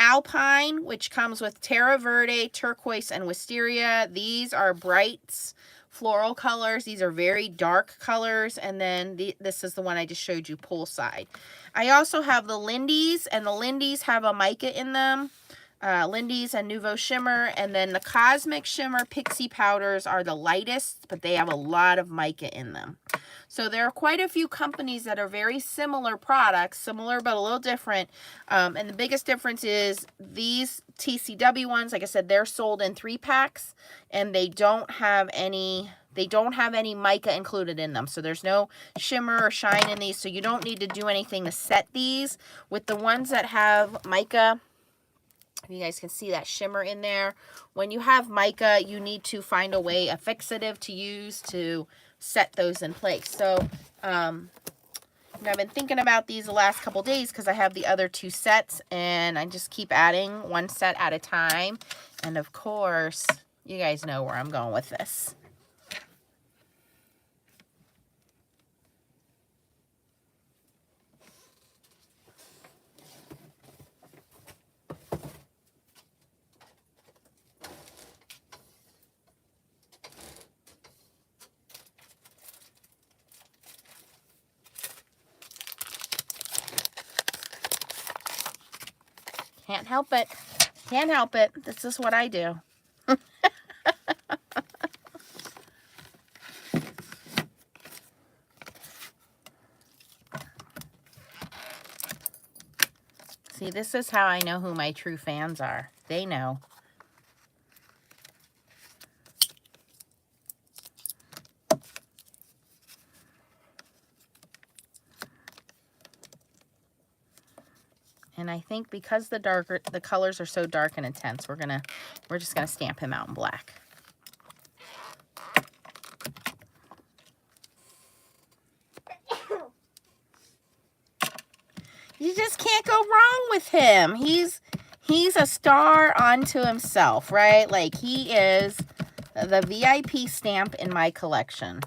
Alpine, which comes with Terra Verde, Turquoise, and Wisteria. These are brights, floral colors. These are very dark colors. And then this is the one I just showed you, Poolside. I also have the Lindy's, and the Lindy's have a mica in them. Lindy's and Nouveau Shimmer. And then the Cosmic Shimmer Pixie Powders are the lightest, but they have a lot of mica in them. So there are quite a few companies that are very similar products, similar but a little different. And the biggest difference is these TCW ones, like I said, they're sold in 3-packs, and they don't have any mica included in them. So there's no shimmer or shine in these, so you don't need to do anything to set these. With the ones that have mica, you guys can see that shimmer in there. When you have mica, you need to find a way, a fixative to use to set those in place. So I've been thinking about these the last couple days because I have the other 2 sets, and I just keep adding 1 set at a time. And of course, you guys know where I'm going with this. Can't help it. Can't help it. This is what I do. See, this is how I know who my true fans are. They know. And I think because the colors are so dark and intense, we're just gonna stamp him out in black. You just can't go wrong with him. He's a star unto himself, right? Like, he is the VIP stamp in my collection.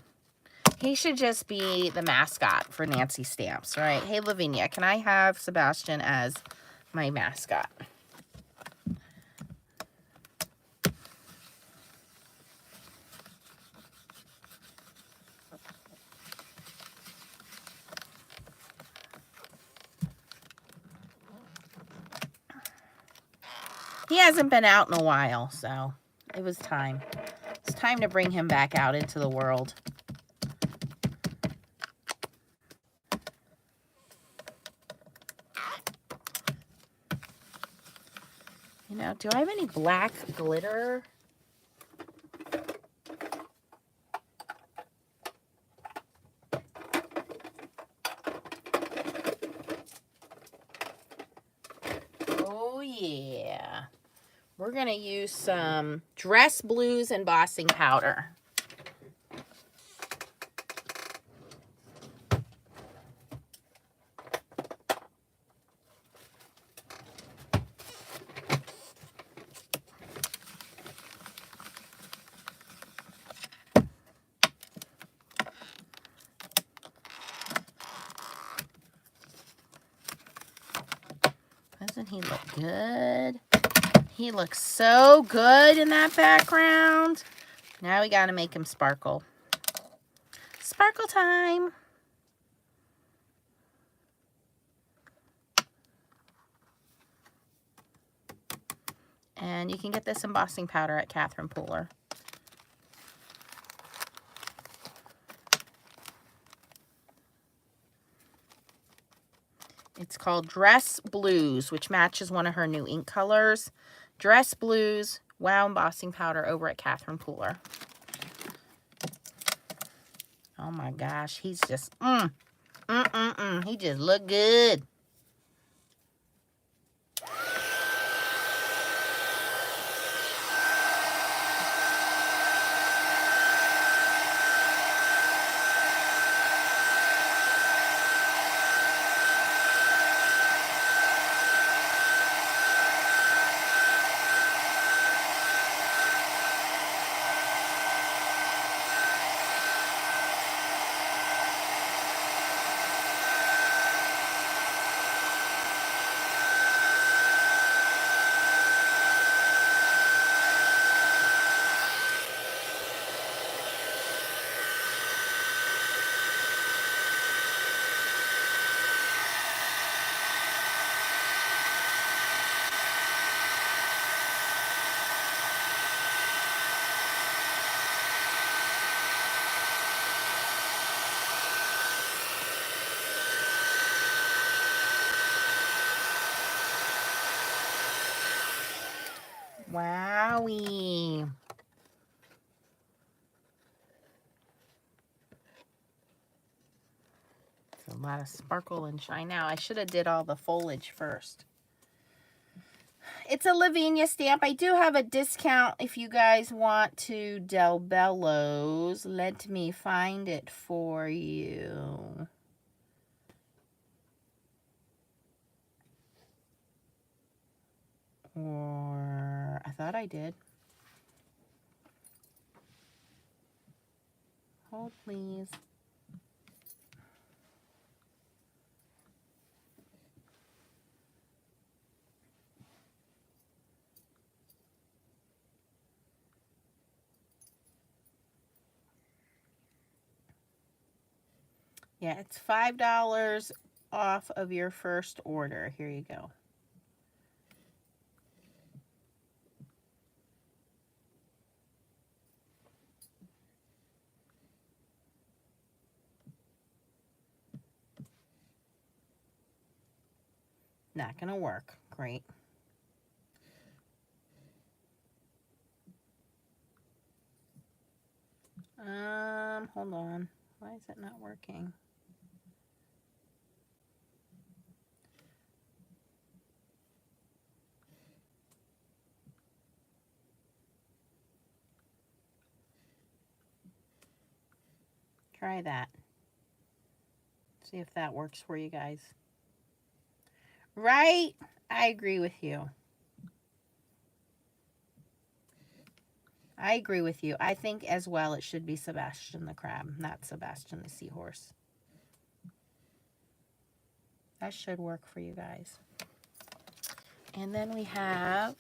He should just be the mascot for Nancy Stamps, right? Hey, Lavinia, can I have Sebastian as my mascot? He hasn't been out in a while, so it was time. It's time to bring him back out into the world. You know, do I have any black glitter? Oh, yeah. We're going to use some Dress Blues embossing powder. Doesn't he look good? He looks so good in that background. Now we got to make him sparkle. Sparkle time. And you can get this embossing powder at Catherine Pooler. It's called Dress Blues, which matches one of her new ink colors. Dress Blues Wow Embossing Powder over at Catherine Pooler. Oh my gosh, he's just, he just look good. Wowie. It's a lot of sparkle and shine now. I should have did all the foliage first. It's a Lavinia stamp. I do have a discount if you guys want to Del Bellows. Let me find it for you. Or I thought I did. Hold, please. Yeah, it's $5 off of your first order. Here you go. Not gonna work. Great. Hold on. Why is it not working? Try that. See if that works for you guys. Right? I agree with you. I agree with you. I think as well it should be Sebastian the crab, not Sebastian the seahorse. That should work for you guys. And then we have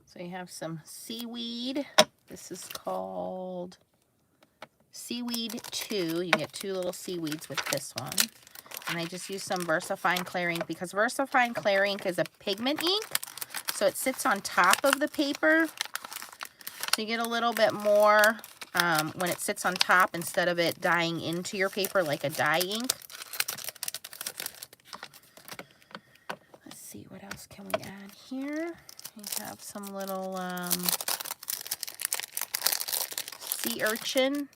so you have some seaweed. This is called Seaweed 2. You get 2 little seaweeds with this one. And I just use some VersaFine Clear ink because VersaFine Clear ink is a pigment ink. So it sits on top of the paper. So you get a little bit more when it sits on top instead of it dyeing into your paper like a dye ink. Let's see, what else can we add here? We have some little sea urchin.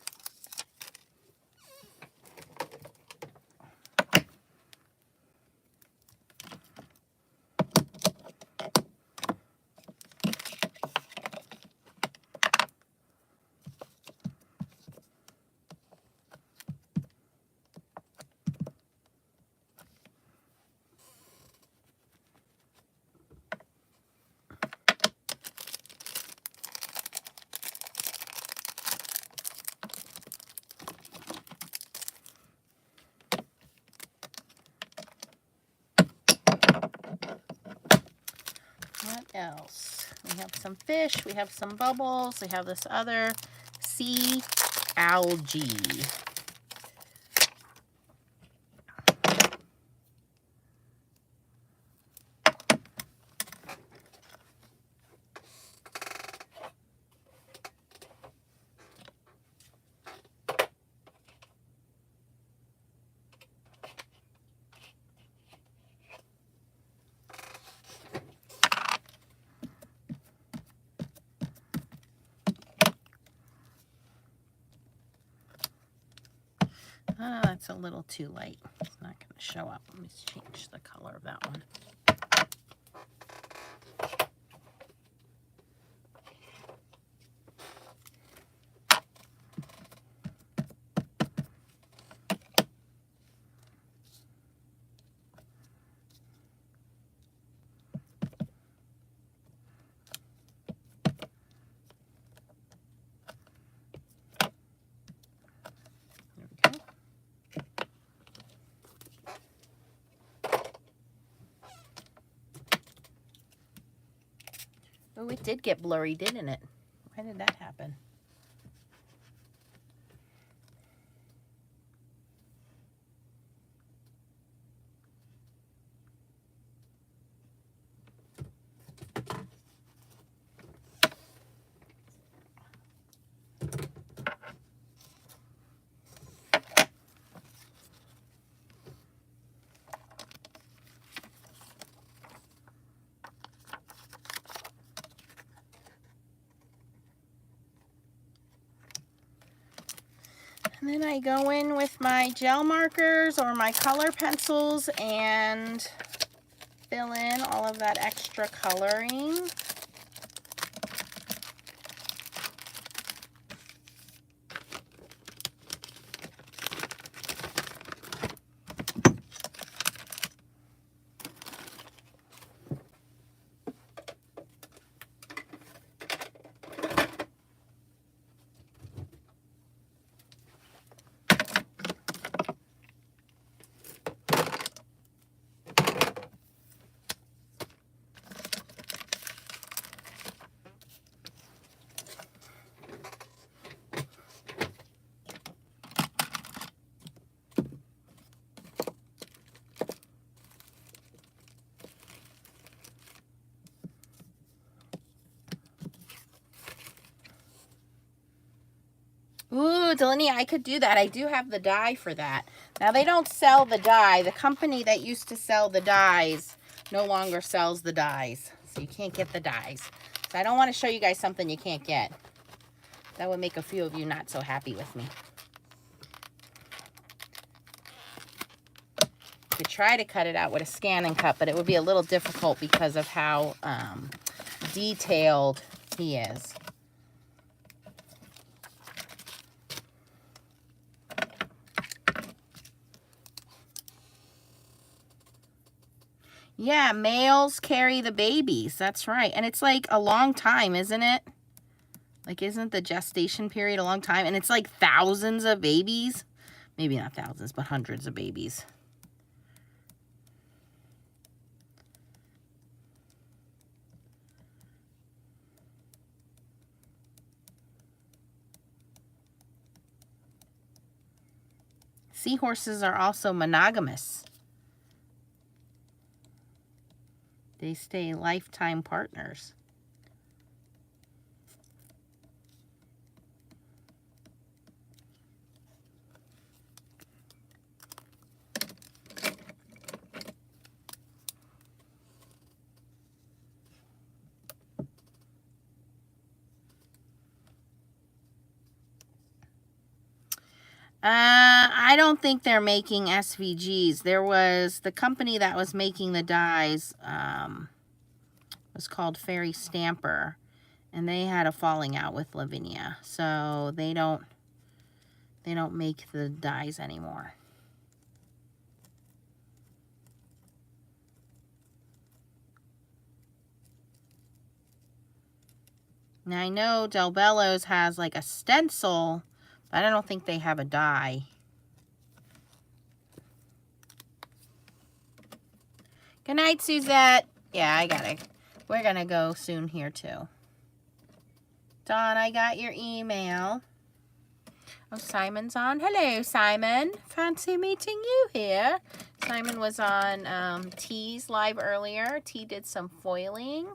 else? We have some fish, we have some bubbles, we have this other sea algae. Oh, that's a little too light. It's not going to show up. Let me change the color of that one. Oh, it did get blurry, didn't it? Why did that happen? And then I go in with my gel markers or my color pencils and fill in all of that extra coloring. Ooh, Delaney, I could do that. I do have the dye for that. Now, they don't sell the dye. The company that used to sell the dyes no longer sells the dyes. So you can't get the dyes. So I don't want to show you guys something you can't get. That would make a few of you not so happy with me. You could try to cut it out with a Scan & Cut, but it would be a little difficult because of how detailed he is. Yeah, males carry the babies. That's right. And it's like a long time, isn't it? Like, isn't the gestation period a long time? And it's like thousands of babies. Maybe not thousands, but hundreds of babies. Seahorses are also monogamous. They stay lifetime partners. I don't think they're making SVGs. There was the company that was making the dyes was called Fairy Stamper, and they had a falling out with Lavinia, so they don't make the dyes anymore. Now I know Del Bello's has like a stencil, but I don't think they have a dye. Good night, Suzette. Yeah, I gotta We're going to go soon here too. Dawn, I got your email. Oh, Simon's on. Hello, Simon. Fancy meeting you here. Simon was on T's live earlier. T did some foiling.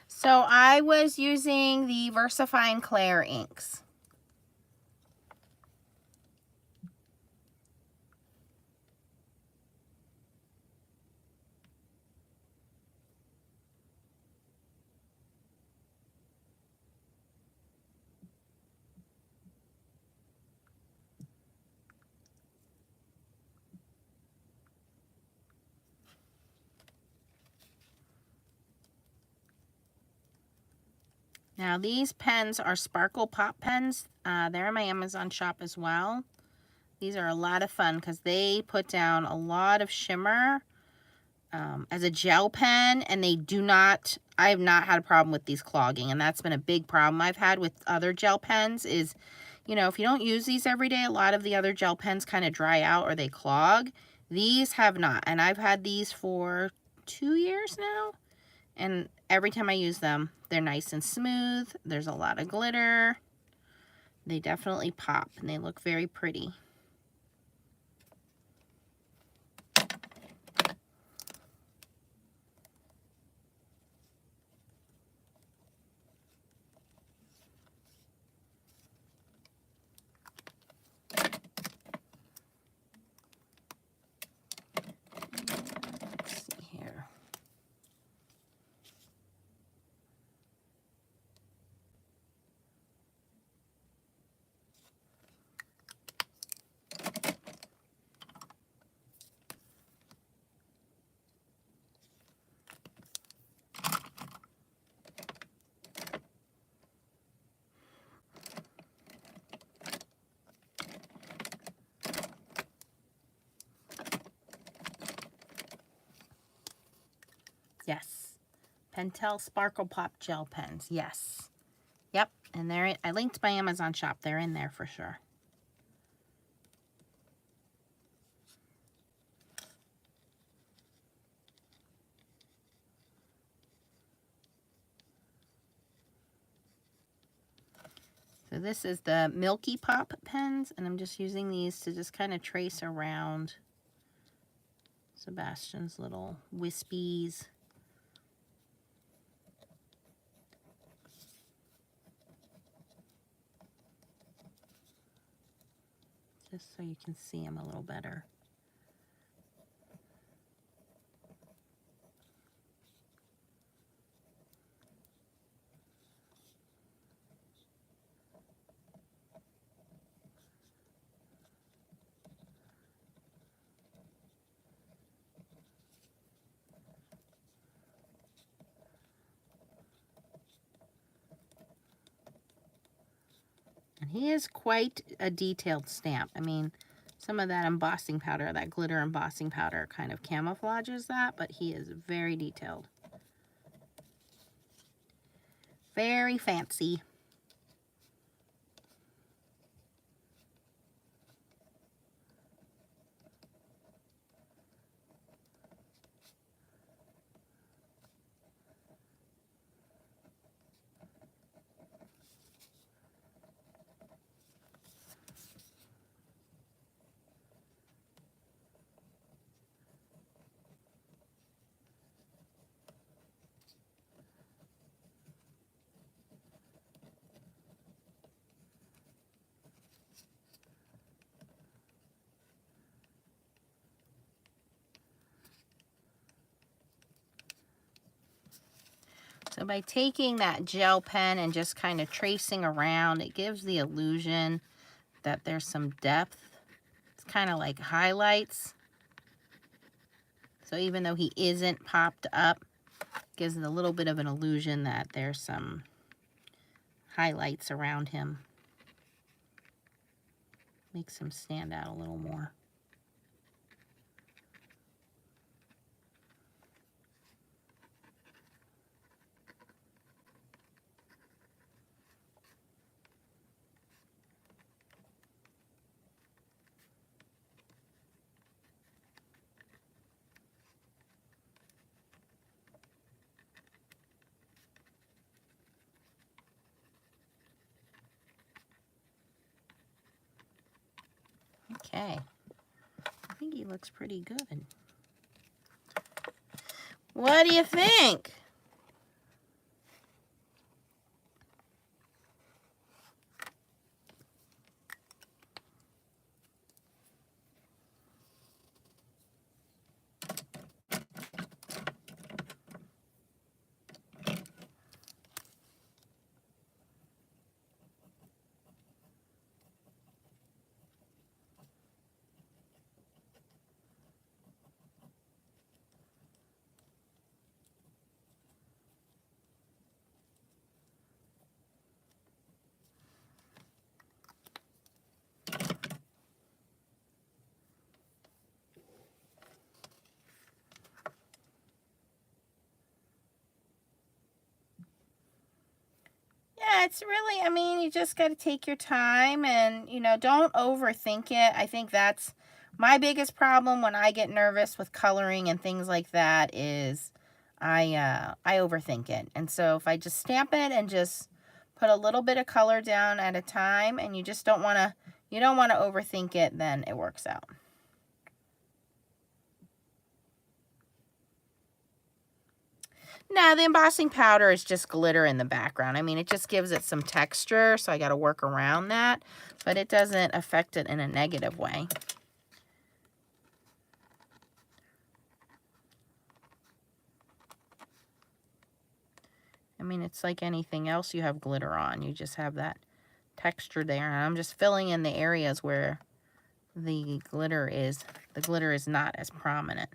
So I was using the VersaFine Claire inks. Now these pens are Sparkle Pop pens. They're in my Amazon shop as well. These are a lot of fun because they put down a lot of shimmer as a gel pen, and they do not, I have not had a problem with these clogging, and that's been a big problem I've had with other gel pens is, you know, if you don't use these every day, a lot of the other gel pens kind of dry out or they clog. These have not, and I've had these for 2 years now, and every time I use them, they're nice and smooth. There's a lot of glitter. They definitely pop, and they look very pretty. Let's see here. Yes. Pentel Sparkle Pop gel pens. Yes. Yep. And they're, I linked my Amazon shop. They're in there for sure. So this is the Milky Pop pens, and I'm just using these to just kind of trace around Sebastian's little wispies. Just so you can see them a little better. And he is quite a detailed stamp. I mean, some of that embossing powder, that glitter embossing powder kind of camouflages that, but he is very detailed. Very fancy. So by taking that gel pen and just kind of tracing around, it gives the illusion that there's some depth. It's kind of like highlights. So even though he isn't popped up, it gives it a little bit of an illusion that there's some highlights around him. Makes him stand out a little more. Okay, I think he looks pretty good. What do you think? Yeah, it's really, I mean, you just got to take your time and, you know, don't overthink it. I think that's my biggest problem when I get nervous with coloring and things like that is I overthink it. And so if I just stamp it and just put a little bit of color down at a time and you just don't want to, overthink it, then it works out. No, the embossing powder is just glitter in the background. I mean, it just gives it some texture, so I got to work around that, but it doesn't affect it in a negative way. I mean, it's like anything else you have glitter on. You just have that texture there, and I'm just filling in the areas where the glitter is not as prominent.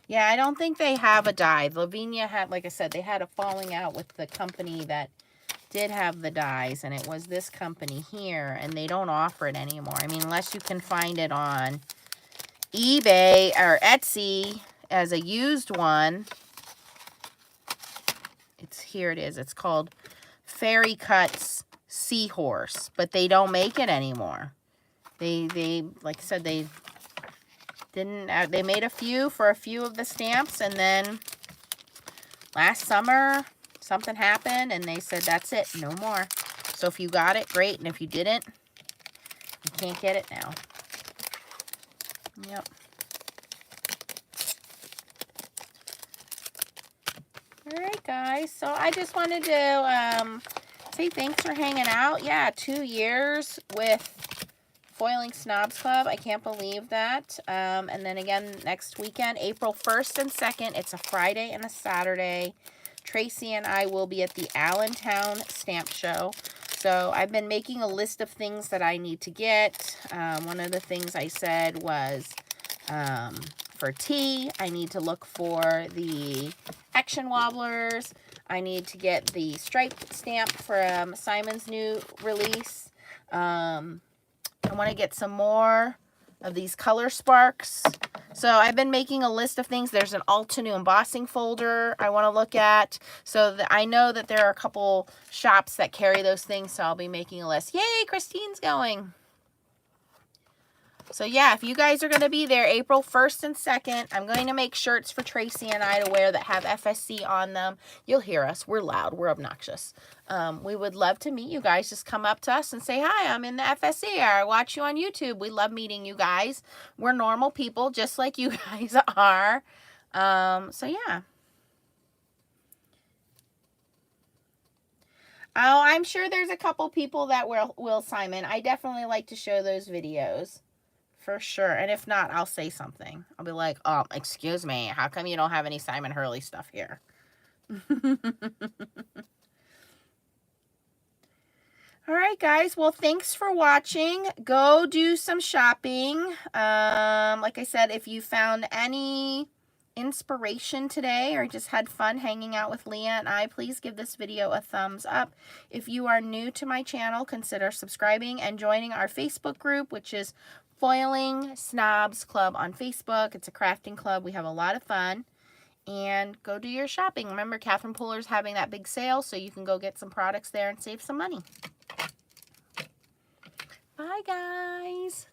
Yeah, I don't think they have a dye. Lavinia had, like I said, they had a falling out with the company that did have the dyes, and it was this company here, and they don't offer it anymore. I mean, unless you can find it on eBay or Etsy as a used one. Here it is. It's called Fairy Cuts Seahorse, but they don't make it anymore. They like I said, they didn't. They made a few for a few of the stamps, and then last summer something happened, and they said that's it, no more. So if you got it, great, and if you didn't, you can't get it now. Yep. All right, guys. So I just wanted to say thanks for hanging out. Yeah, 2 years with Foiling Snobs Club. I can't believe that. And then again, next weekend, April 1st and 2nd. It's a Friday and a Saturday. Tracy and I will be at the Allentown Stamp Show. So I've been making a list of things that I need to get. One of the things I said was for tea, I need to look for the Action Wobblers. I need to get the striped stamp from Simon's new release. I want to get some more of these color sparks. So I've been making a list of things. There's an Alta New embossing folder I want to look at. So that I know that there are a couple shops that carry those things, so I'll be making a list. Yay, Christine's going. So yeah, if you guys are going to be there April 1st and 2nd, I'm going to make shirts for Tracy and I to wear that have FSC on them. You'll hear us. We're loud. We're obnoxious. We would love to meet you guys. Just come up to us and say, hi, I'm in the FSC, or I watch you on YouTube. We love meeting you guys. We're normal people just like you guys are. So yeah. Oh, I'm sure there's a couple people that will Simon. I definitely like to show those videos. For sure. And if not, I'll say something. I'll be like, excuse me, how come you don't have any Simon Hurley stuff here? All right, guys. Well, thanks for watching. Go do some shopping. Like I said, if you found any inspiration today or just had fun hanging out with Leah and I, please give this video a thumbs up. If you are new to my channel, consider subscribing and joining our Facebook group, which is Foiling Snobs Club on Facebook. It's a crafting club. We have a lot of fun. And go do your shopping. Remember, Catherine Pooler's having that big sale, so you can go get some products there and save some money. Bye, guys.